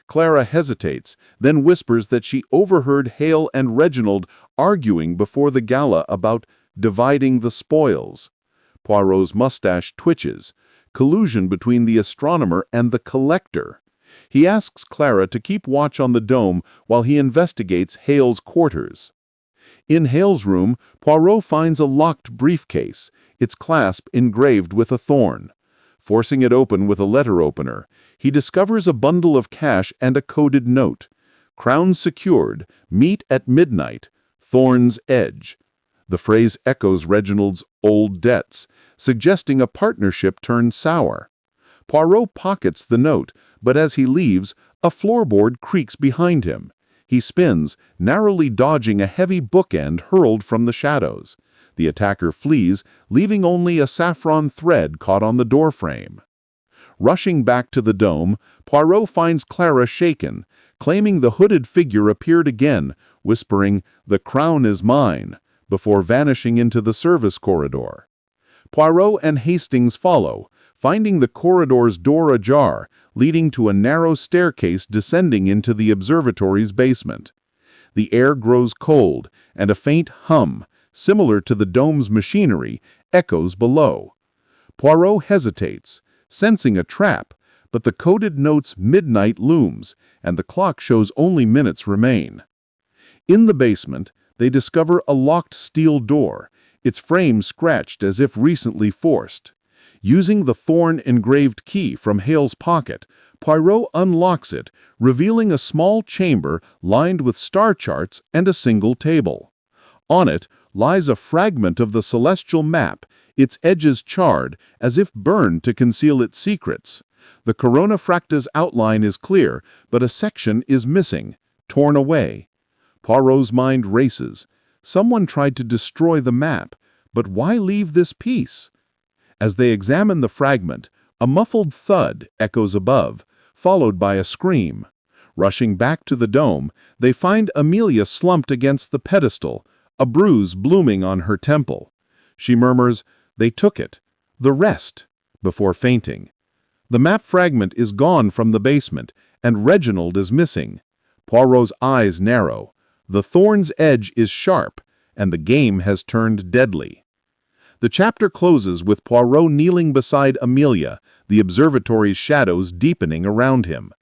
Clara hesitates, then whispers that she overheard Hale and Reginald arguing before the gala about dividing the spoils. Poirot's mustache twitches. Collusion between the astronomer and the collector. He asks Clara to keep watch on the dome while he investigates Hale's quarters. In Hale's room, Poirot finds a locked briefcase, its clasp engraved with a thorn. Forcing it open with a letter opener, he discovers a bundle of cash and a coded note. "Crown secured. Meet at midnight. Thorn's Edge." The phrase echoes Reginald's old debts, suggesting a partnership turned sour. Poirot pockets the note, but as he leaves, a floorboard creaks behind him. He spins, narrowly dodging a heavy bookend hurled from the shadows. The attacker flees, leaving only a saffron thread caught on the doorframe. Rushing back to the dome, Poirot finds Clara shaken, claiming the hooded figure appeared again, whispering, "The crown is mine," before vanishing into the service corridor. Poirot and Hastings follow, finding the corridor's door ajar, leading to a narrow staircase descending into the observatory's basement. The air grows cold, and a faint hum, similar to the dome's machinery, echoes below. Poirot hesitates, sensing a trap, but the coded note's midnight looms, and the clock shows only minutes remain. In the basement, they discover a locked steel door, its frame scratched as if recently forced. Using the thorn-engraved key from Hale's pocket, Poirot unlocks it, revealing a small chamber lined with star charts and a single table. On it lies a fragment of the celestial map, its edges charred, as if burned to conceal its secrets. The Corona Fracta's outline is clear, but a section is missing, torn away. Poirot's mind races. Someone tried to destroy the map, but why leave this piece? As they examine the fragment, a muffled thud echoes above, followed by a scream. Rushing back to the dome, they find Amelia slumped against the pedestal, a bruise blooming on her temple. She murmurs, "They took it. The rest," before fainting. The map fragment is gone from the basement, and Reginald is missing. Poirot's eyes narrow. The thorn's edge is sharp, and the game has turned deadly. The chapter closes with Poirot kneeling beside Amelia, the observatory's shadows deepening around him.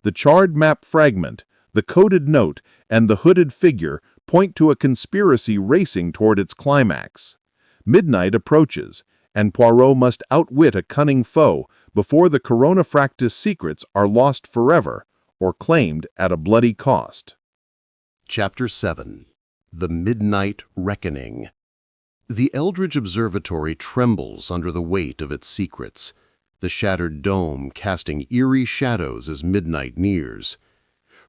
The charred map fragment, the coded note, and the hooded figure point to a conspiracy racing toward its climax. Midnight approaches, and Poirot must outwit a cunning foe before the Corona Fracta's secrets are lost forever or claimed at a bloody cost. Chapter 7. The Midnight Reckoning. The Eldridge Observatory trembles under the weight of its secrets, the shattered dome casting eerie shadows as midnight nears.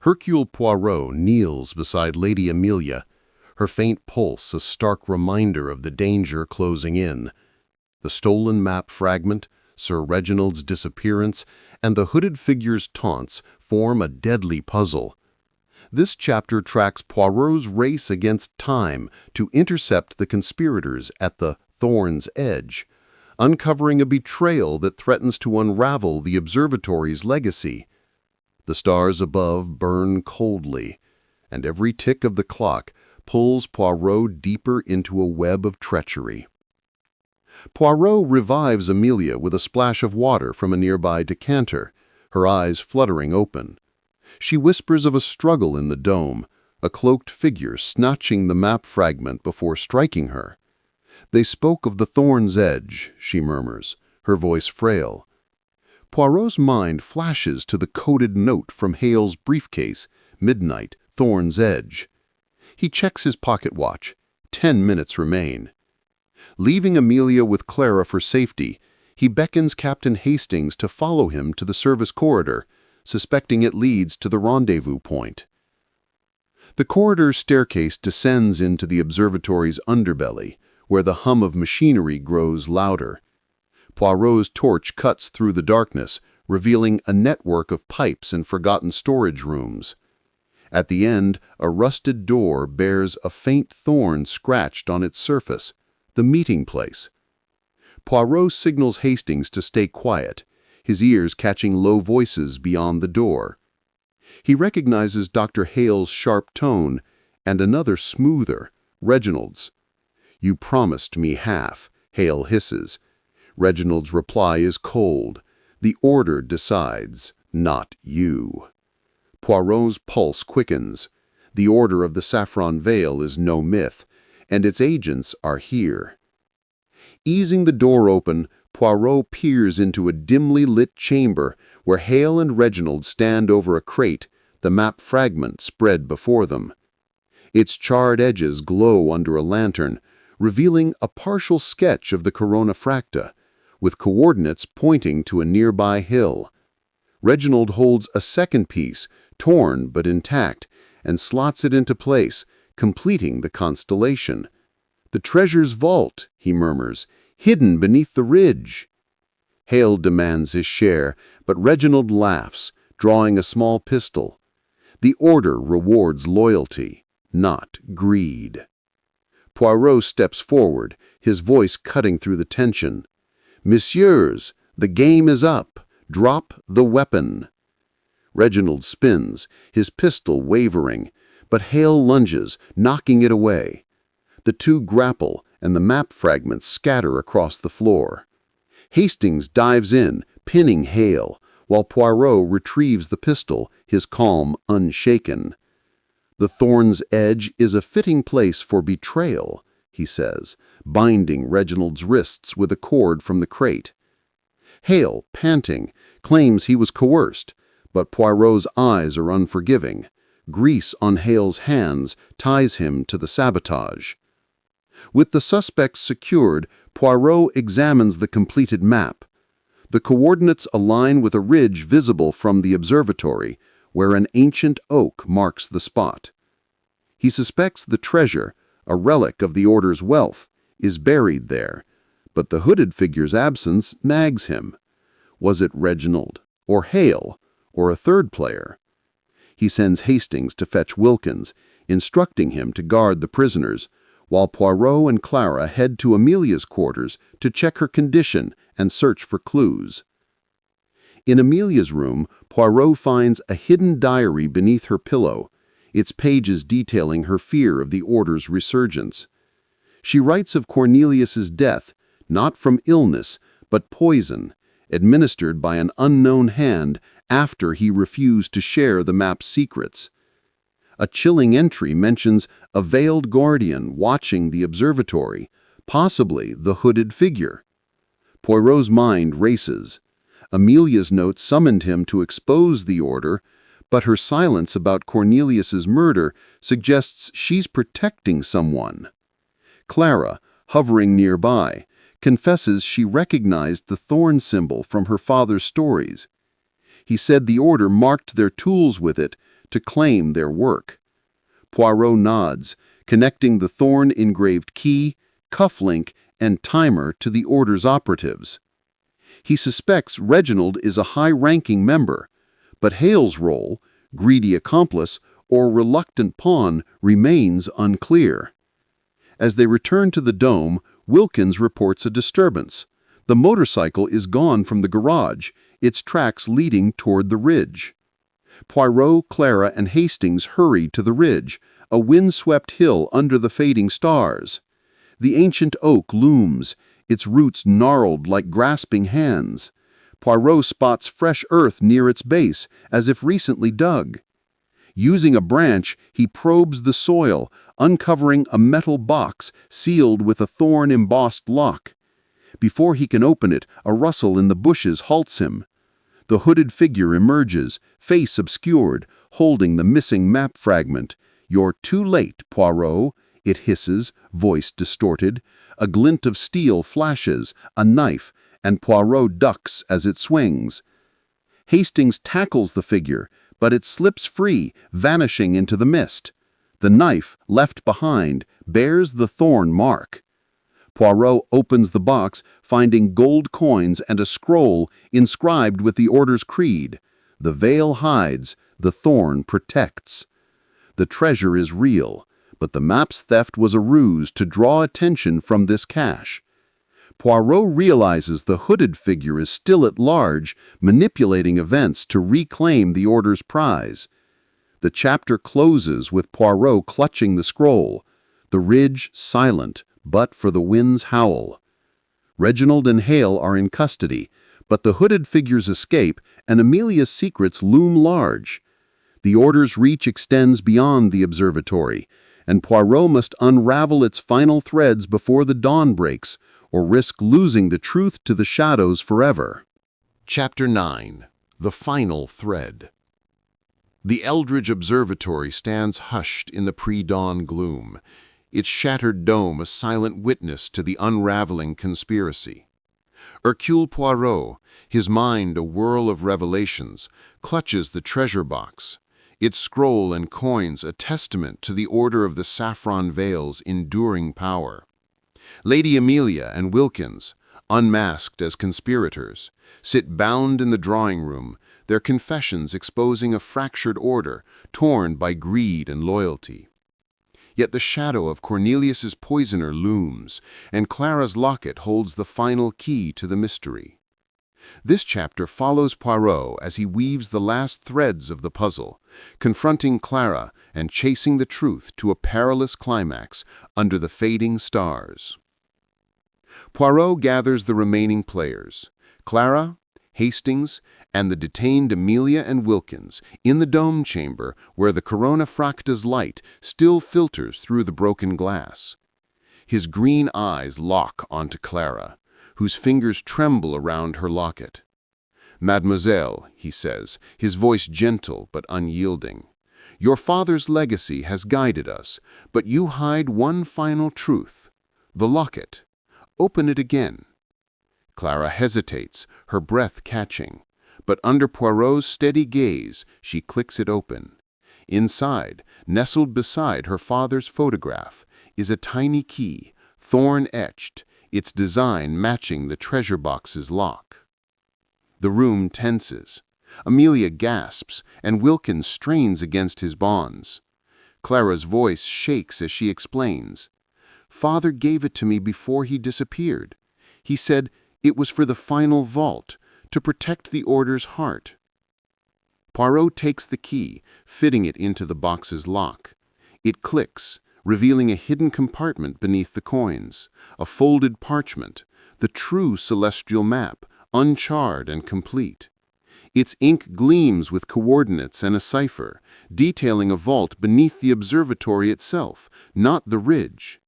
Hercule Poirot kneels beside Lady Amelia, her faint pulse a stark reminder of the danger closing in. The stolen map fragment, Sir Reginald's disappearance, and the hooded figure's taunts form a deadly puzzle. This chapter tracks Poirot's race against time to intercept the conspirators at the thorn's edge, uncovering a betrayal that threatens to unravel the observatory's legacy. The stars above burn coldly, and every tick of the clock pulls Poirot deeper into a web of treachery. Poirot revives Amelia with a splash of water from a nearby decanter, her eyes fluttering open. She whispers of a struggle in the dome, a cloaked figure snatching the map fragment before striking her. "They spoke of the thorn's edge," she murmurs, her voice frail. Poirot's mind flashes to the coded note from Hale's briefcase, midnight, thorn's edge. He checks his pocket watch. 10 minutes remain. Leaving Amelia with Clara for safety, he beckons Captain Hastings to follow him to the service corridor, suspecting it leads to the rendezvous point. The corridor's staircase descends into the observatory's underbelly, where the hum of machinery grows louder. Poirot's torch cuts through the darkness, revealing a network of pipes and forgotten storage rooms. At the end, a rusted door bears a faint thorn scratched on its surface, the meeting place. Poirot signals Hastings to stay quiet, his ears catching low voices beyond the door. He recognizes Dr. Hale's sharp tone and another smoother, Reginald's. "You promised me half," Hale hisses. Reginald's reply is cold. "The order decides, not you." Poirot's pulse quickens. The Order of the Saffron Veil is no myth, and its agents are here. Easing the door open, Poirot peers into a dimly lit chamber where Hale and Reginald stand over a crate, the map fragment spread before them. Its charred edges glow under a lantern, revealing a partial sketch of the Corona Fracta, with coordinates pointing to a nearby hill. Reginald holds a second piece, torn but intact, and slots it into place, completing the constellation. "The treasure's vault," he murmurs, "hidden beneath the ridge." Hale demands his share, but Reginald laughs, drawing a small pistol. The order rewards loyalty, not greed. Poirot steps forward, his voice cutting through the tension. "Messieurs, the game is up. Drop the weapon." Reginald spins, his pistol wavering, but Hale lunges, knocking it away. The two grapple, and the map fragments scatter across the floor. Hastings dives in, pinning Hale, while Poirot retrieves the pistol, his calm unshaken. "The thorn's edge is a fitting place for betrayal," he says, binding Reginald's wrists with a cord from the crate. Hale, panting, claims he was coerced, but Poirot's eyes are unforgiving. Grease on Hale's hands ties him to the sabotage. With the suspects secured, Poirot examines the completed map. The coordinates align with a ridge visible from the observatory, where an ancient oak marks the spot. He suspects the treasure, a relic of the Order's wealth, is buried there, but the hooded figure's absence nags him. Was it Reginald, or Hale, or a third player? He sends Hastings to fetch Wilkins, instructing him to guard the prisoners, while Poirot and Clara head to Amelia's quarters to check her condition and search for clues. In Amelia's room, Poirot finds a hidden diary beneath her pillow, its pages detailing her fear of the Order's resurgence. She writes of Cornelius's death, not from illness, but poison, administered by an unknown hand after he refused to share the map's secrets. A chilling entry mentions a veiled guardian watching the observatory, possibly the hooded figure. Poirot's mind races. Amelia's note summoned him to expose the Order, but her silence about Cornelius's murder suggests she's protecting someone. Clara, hovering nearby, confesses she recognized the thorn symbol from her father's stories. He said the Order marked their tools with it to claim their work. Poirot nods, connecting the thorn-engraved key, cufflink, and timer to the Order's operatives. He suspects Reginald is a high-ranking member, but Hale's role, greedy accomplice or reluctant pawn, remains unclear. As they return to the dome, Wilkins reports a disturbance. The motorcycle is gone from the garage, its tracks leading toward the ridge. Poirot, Clara, and Hastings hurry to the ridge, a wind-swept hill under the fading stars. The ancient oak looms, its roots gnarled like grasping hands. Poirot spots fresh earth near its base, as if recently dug. Using a branch, he probes the soil, uncovering a metal box sealed with a thorn-embossed lock. Before he can open it, a rustle in the bushes halts him. The hooded figure emerges, face obscured, holding the missing map fragment. "You're too late, Poirot," it hisses, voice distorted. A glint of steel flashes, a knife, and Poirot ducks as it swings. Hastings tackles the figure, but it slips free, vanishing into the mist. The knife, left behind, bears the thorn mark. Poirot opens the box, finding gold coins and a scroll inscribed with the Order's creed. The veil hides, the thorn protects. The treasure is real, but the map's theft was a ruse to draw attention from this cache. Poirot realizes the hooded figure is still at large, manipulating events to reclaim the Order's prize. The chapter closes with Poirot clutching the scroll, the ridge silent but for the wind's howl. Reginald and Hale are in custody, but the hooded figures escape and Amelia's secrets loom large. The Order's reach extends beyond the observatory, and Poirot must unravel its final threads before the dawn breaks, or risk losing the truth to the shadows forever. Chapter 9. The Final Thread. The Eldridge Observatory stands hushed in the pre-dawn gloom, its shattered dome a silent witness to the unraveling conspiracy. Hercule Poirot, his mind a whirl of revelations, clutches the treasure box, its scroll and coins a testament to the Order of the Saffron Veil's enduring power. Lady Amelia and Wilkins, unmasked as conspirators, sit bound in the drawing room, their confessions exposing a fractured order, torn by greed and loyalty. Yet the shadow of Cornelius's poisoner looms, and Clara's locket holds the final key to the mystery. This chapter follows Poirot as he weaves the last threads of the puzzle, confronting Clara and chasing the truth to a perilous climax under the fading stars. Poirot gathers the remaining players, Clara, Hastings, and the detained Amelia and Wilkins, in the dome chamber where the Corona Fracta's light still filters through the broken glass. His green eyes lock onto Clara, whose fingers tremble around her locket. "Mademoiselle," he says, his voice gentle but unyielding, "your father's legacy has guided us, but you hide one final truth. The locket. Open it again." Clara hesitates, her breath catching, but under Poirot's steady gaze, she clicks it open. Inside, nestled beside her father's photograph, is a tiny key, thorn-etched, its design matching the treasure box's lock. The room tenses. Amelia gasps, and Wilkins strains against his bonds. Clara's voice shakes as she explains. "Father gave it to me before he disappeared. He said it was for the final vault, to protect the order's heart." Poirot takes the key, fitting it into the box's lock. It clicks, revealing a hidden compartment beneath the coins, a folded parchment, the true celestial map, uncharred and complete. Its ink gleams with coordinates and a cipher, detailing a vault beneath the observatory itself, not the ridge.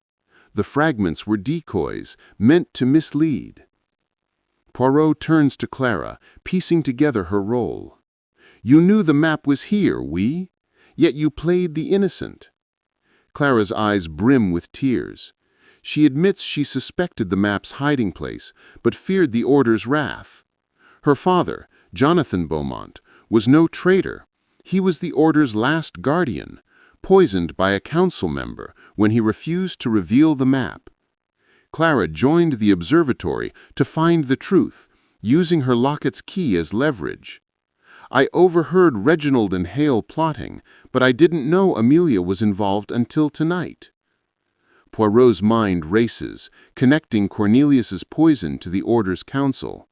The fragments were decoys, meant to mislead. Poirot turns to Clara, piecing together her role. "You knew the map was here, oui? Yet you played the innocent." Clara's eyes brim with tears. She admits she suspected the map's hiding place, but feared the order's wrath. Her father, Jonathan Beaumont, was no traitor. He was the order's last guardian, poisoned by a council member when he refused to reveal the map. Clara joined the observatory to find the truth, using her locket's key as leverage. "I overheard Reginald and Hale plotting, but I didn't know Amelia was involved until tonight." Poirot's mind races, connecting Cornelius's poison to the order's counsel.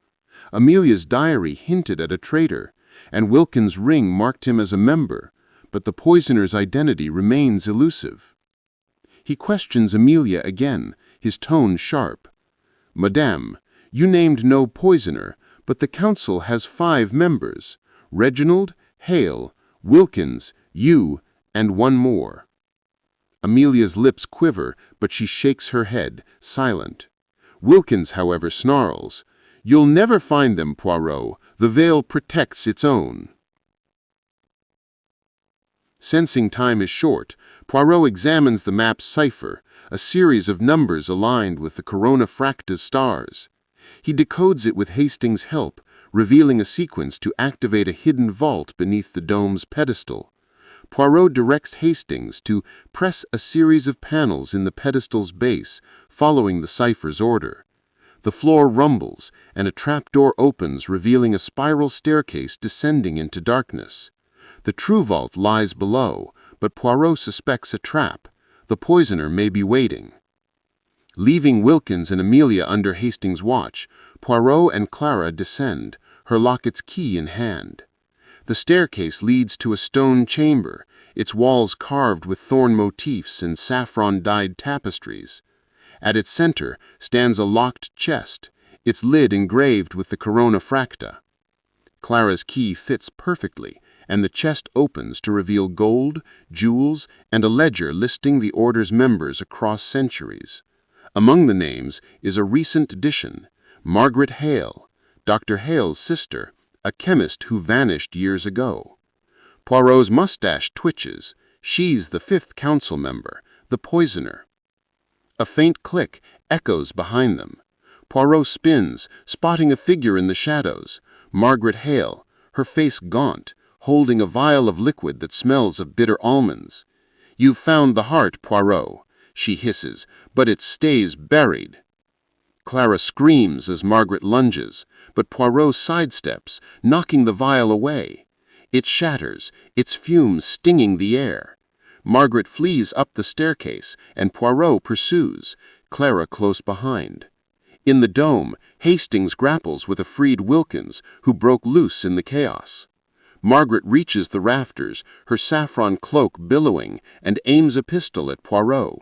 Amelia's diary hinted at a traitor, and Wilkins' ring marked him as a member, but the poisoner's identity remains elusive. He questions Amelia again, his tone sharp. "Madame, you named no poisoner, but the council has 5 members. Reginald, Hale, Wilkins, you, and one more." Amelia's lips quiver, but she shakes her head, silent. Wilkins, however, snarls, "You'll never find them, Poirot. The veil protects its own." Sensing time is short, Poirot examines the map's cipher, a series of numbers aligned with the Corona Fracta's stars. He decodes it with Hastings' help, revealing a sequence to activate a hidden vault beneath the dome's pedestal. Poirot directs Hastings to press a series of panels in the pedestal's base, following the cipher's order. The floor rumbles, and a trapdoor opens, revealing a spiral staircase descending into darkness. The true vault lies below, but Poirot suspects a trap. The poisoner may be waiting. Leaving Wilkins and Amelia under Hastings' watch, Poirot and Clara descend, her locket's key in hand. The staircase leads to a stone chamber, its walls carved with thorn motifs and saffron-dyed tapestries. At its center stands a locked chest, its lid engraved with the Corona Fracta. Clara's key fits perfectly, and the chest opens to reveal gold, jewels, and a ledger listing the order's members across centuries. Among the names is a recent addition, Margaret Hale, Dr. Hale's sister, a chemist who vanished years ago. Poirot's mustache twitches. She's the 5th council member, the poisoner. A faint click echoes behind them. Poirot spins, spotting a figure in the shadows, Margaret Hale, her face gaunt, holding a vial of liquid that smells of bitter almonds. "You've found the heart, Poirot," she hisses, "but it stays buried." Clara screams as Margaret lunges, but Poirot sidesteps, knocking the vial away. It shatters, its fumes stinging the air. Margaret flees up the staircase, and Poirot pursues, Clara close behind. In the dome, Hastings grapples with a freed Wilkins, who broke loose in the chaos. Margaret reaches the rafters, her saffron cloak billowing, and aims a pistol at Poirot.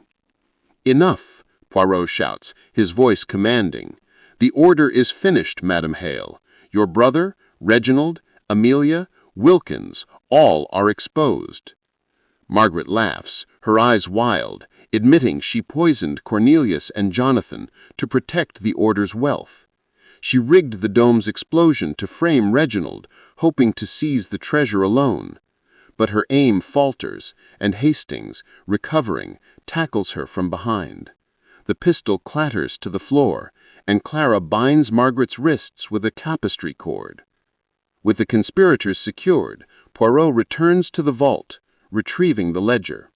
"Enough," Poirot shouts, his voice commanding. "The order is finished, Madame Hale. Your brother, Reginald, Amelia, Wilkins, all are exposed." Margaret laughs, her eyes wild, admitting she poisoned Cornelius and Jonathan to protect the Order's wealth. She rigged the dome's explosion to frame Reginald, hoping to seize the treasure alone. But her aim falters, and Hastings, recovering, tackles her from behind. The pistol clatters to the floor, and Clara binds Margaret's wrists with a tapestry cord. With the conspirators secured, Poirot returns to the vault, retrieving the ledger.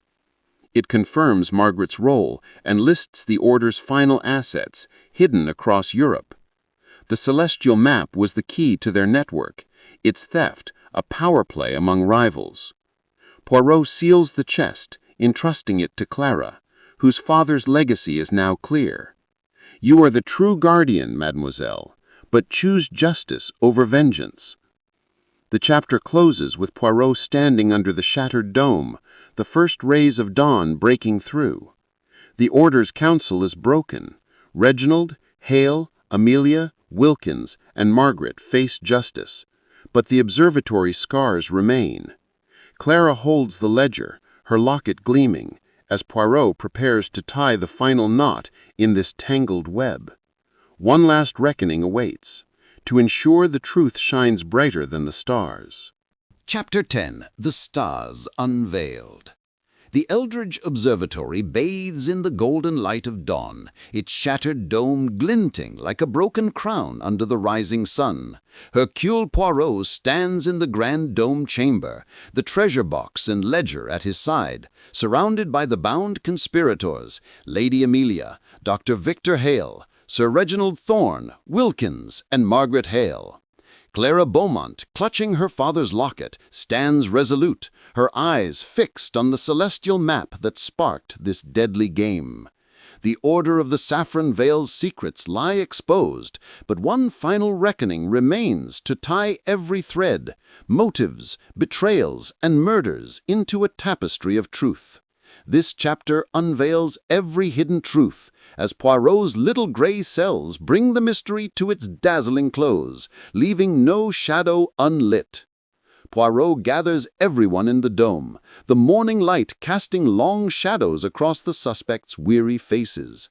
It confirms Margaret's role and lists the Order's final assets, hidden across Europe. The celestial map was the key to their network, its theft a power play among rivals. Poirot seals the chest, entrusting it to Clara, whose father's legacy is now clear. You are the true guardian, mademoiselle, but choose justice over vengeance. The chapter closes with Poirot standing under the shattered dome, the first rays of dawn breaking through. The Order's council is broken. Reginald, Hale, Amelia, Wilkins, and Margaret face justice, but the observatory scars remain. Clara holds the ledger, her locket gleaming, as Poirot prepares to tie the final knot in this tangled web. One last reckoning awaits, to ensure the truth shines brighter than the stars. Chapter 10. The Stars Unveiled. The Eldridge Observatory bathes in the golden light of dawn, its shattered dome glinting like a broken crown under the rising sun. Hercule Poirot stands in the grand dome chamber, the treasure box and ledger at his side, surrounded by the bound conspirators, Lady Amelia, Dr. Victor Hale, Sir Reginald Thorne, Wilkins, and Margaret Hale. Clara Beaumont, clutching her father's locket, stands resolute, her eyes fixed on the celestial map that sparked this deadly game. The Order of the Saffron Veil's secrets lie exposed, but one final reckoning remains to tie every thread, motives, betrayals, and murders into a tapestry of truth. This chapter unveils every hidden truth, as Poirot's little gray cells bring the mystery to its dazzling close, leaving no shadow unlit. Poirot gathers everyone in the dome, the morning light casting long shadows across the suspects' weary faces.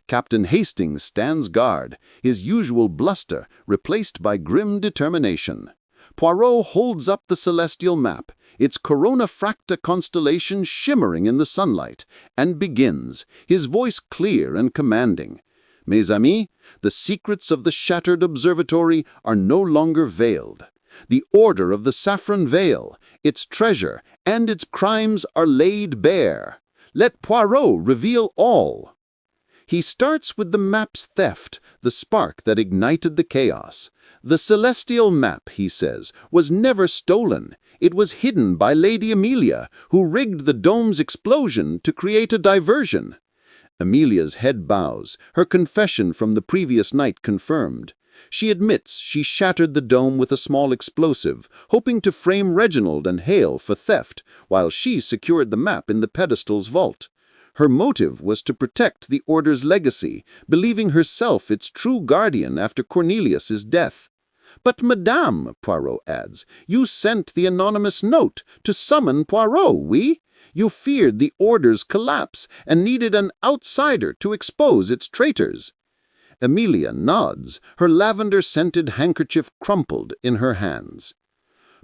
Captain Hastings stands guard, his usual bluster replaced by grim determination. Poirot holds up the celestial map, its Corona Fracta constellation shimmering in the sunlight, and begins, his voice clear and commanding. Mes amis, the secrets of the shattered observatory are no longer veiled. The Order of the Saffron Veil, its treasure, and its crimes are laid bare. Let Poirot reveal all. He starts with the map's theft, the spark that ignited the chaos. The celestial map, he says, was never stolen. It was hidden by Lady Amelia, who rigged the dome's explosion to create a diversion. Amelia's head bows, her confession from the previous night confirmed. She admits she shattered the dome with a small explosive, hoping to frame Reginald and Hale for theft, while she secured the map in the pedestal's vault. Her motive was to protect the Order's legacy, believing herself its true guardian after Cornelius's death. But Madame, Poirot adds, you sent the anonymous note to summon Poirot, oui? You feared the Order's collapse and needed an outsider to expose its traitors. Amelia nods, her lavender-scented handkerchief crumpled in her hands.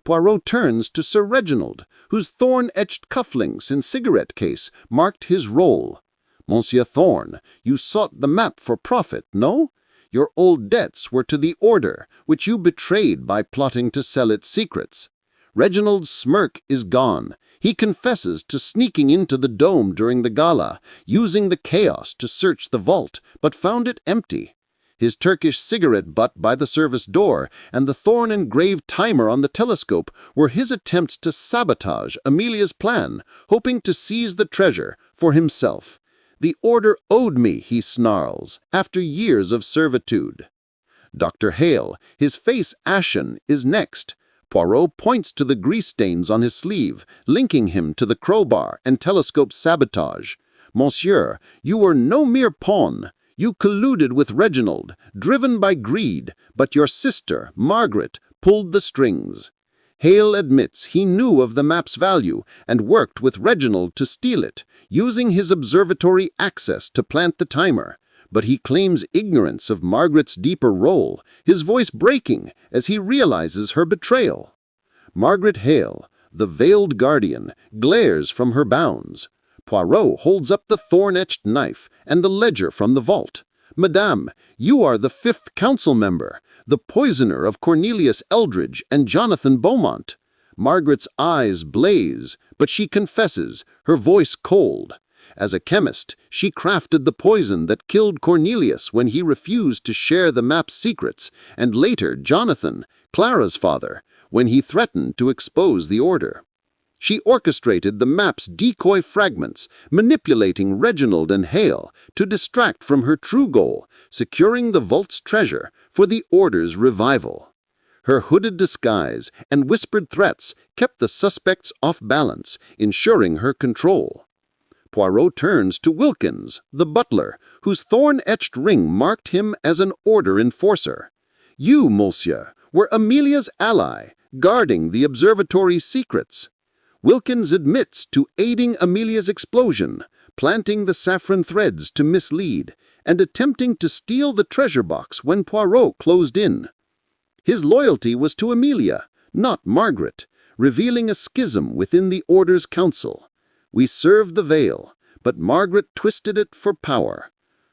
Poirot turns to Sir Reginald, whose thorn-etched cufflinks and cigarette case marked his role. Monsieur Thorne, you sought the map for profit, no? Your old debts were to the Order, which you betrayed by plotting to sell its secrets. Reginald's smirk is gone. He confesses to sneaking into the dome during the gala, using the chaos to search the vault, but found it empty. His Turkish cigarette butt by the service door and the thorn-engraved timer on the telescope were his attempts to sabotage Amelia's plan, hoping to seize the treasure for himself. The Order owed me, he snarls, after years of servitude. Dr. Hale, his face ashen, is next. Poirot points to the grease stains on his sleeve, linking him to the crowbar and telescope sabotage. Monsieur, you were no mere pawn. You colluded with Reginald, driven by greed, but your sister, Margaret, pulled the strings. Hale admits he knew of the map's value and worked with Reginald to steal it, using his observatory access to plant the timer. But he claims ignorance of Margaret's deeper role, his voice breaking as he realizes her betrayal. Margaret Hale, the veiled guardian, glares from her bounds. Poirot holds up the thorn-etched knife and the ledger from the vault. "Madame, you are the 5th council member, the poisoner of Cornelius Eldridge and Jonathan Beaumont." Margaret's eyes blaze, but she confesses, her voice cold. As a chemist, she crafted the poison that killed Cornelius when he refused to share the map's secrets, and later Jonathan, Clara's father, when he threatened to expose the order. She orchestrated the map's decoy fragments, manipulating Reginald and Hale to distract from her true goal, securing the vault's treasure for the Order's revival. Her hooded disguise and whispered threats kept the suspects off balance, ensuring her control. Poirot turns to Wilkins, the butler, whose thorn-etched ring marked him as an Order enforcer. "You, monsieur, were Amelia's ally, guarding the observatory's secrets." Wilkins admits to aiding Amelia's explosion, planting the saffron threads to mislead, and attempting to steal the treasure box when Poirot closed in. His loyalty was to Amelia, not Margaret, revealing a schism within the Order's council. We served the veil, but Margaret twisted it for power.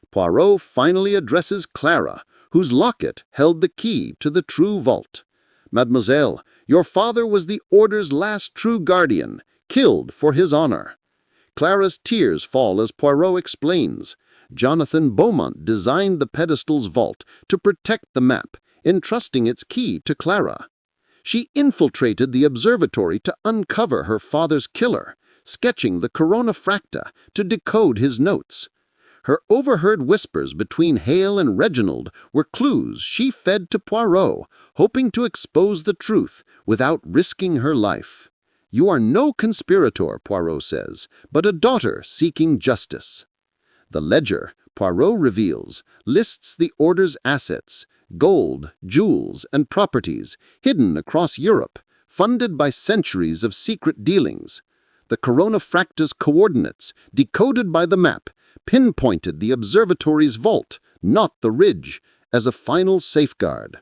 Poirot finally addresses Clara, whose locket held the key to the true vault. "Mademoiselle, your father was the Order's last true guardian, killed for his honor." Clara's tears fall as Poirot explains. Jonathan Beaumont designed the pedestal's vault to protect the map, entrusting its key to Clara. She infiltrated the observatory to uncover her father's killer, sketching the Corona Fracta to decode his notes. Her overheard whispers between Hale and Reginald were clues she fed to Poirot, hoping to expose the truth without risking her life. "You are no conspirator," Poirot says, "but a daughter seeking justice." The ledger, Poirot reveals, lists the Order's assets, gold, jewels, and properties, hidden across Europe, funded by centuries of secret dealings. The Corona Fracta's coordinates, decoded by the map, pinpointed the observatory's vault, not the ridge, as a final safeguard.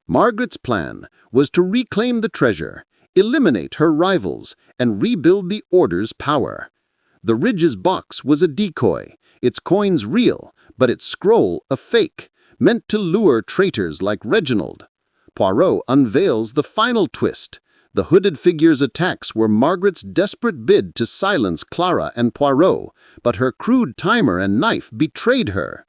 Margaret's plan was to reclaim the treasure, eliminate her rivals, and rebuild the Order's power. The ridge's box was a decoy, its coins real, but its scroll a fake, meant to lure traitors like Reginald. Poirot unveils the final twist. The hooded figure's attacks were Margaret's desperate bid to silence Clara and Poirot, but her crude timer and knife betrayed her.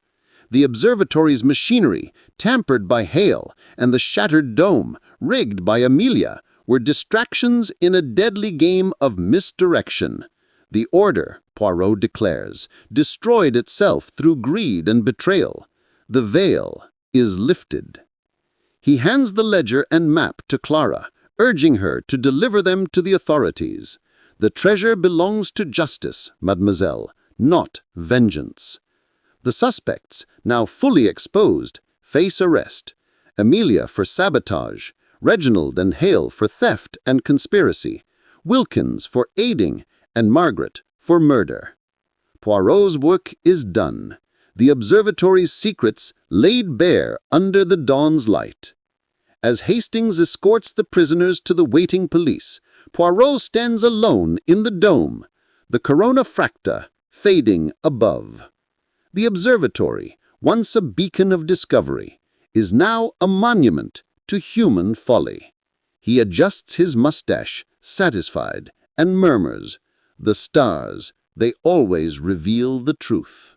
The observatory's machinery, tampered by Hale, and the shattered dome, rigged by Amelia, were distractions in a deadly game of misdirection. The Order, Poirot declares, destroyed itself through greed and betrayal. The veil is lifted. He hands the ledger and map to Clara, urging her to deliver them to the authorities. "The treasure belongs to justice, mademoiselle, not vengeance." The suspects, now fully exposed, face arrest. Amelia for sabotage, Reginald and Hale for theft and conspiracy, Wilkins for aiding, and Margaret for murder. Poirot's work is done. The observatory's secrets laid bare under the dawn's light. As Hastings escorts the prisoners to the waiting police, Poirot stands alone in the dome, the Corona Fracta fading above. The observatory, once a beacon of discovery, is now a monument to human folly. He adjusts his mustache, satisfied, and murmurs, "The stars, they always reveal the truth."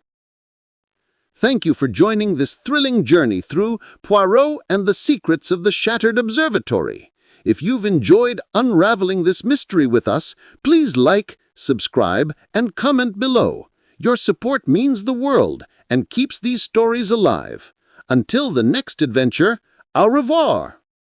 Thank you for joining this thrilling journey through Poirot and the Secrets of the Shattered Observatory. If you've enjoyed unraveling this mystery with us, please like, subscribe, and comment below. Your support means the world and keeps these stories alive. Until the next adventure, au revoir!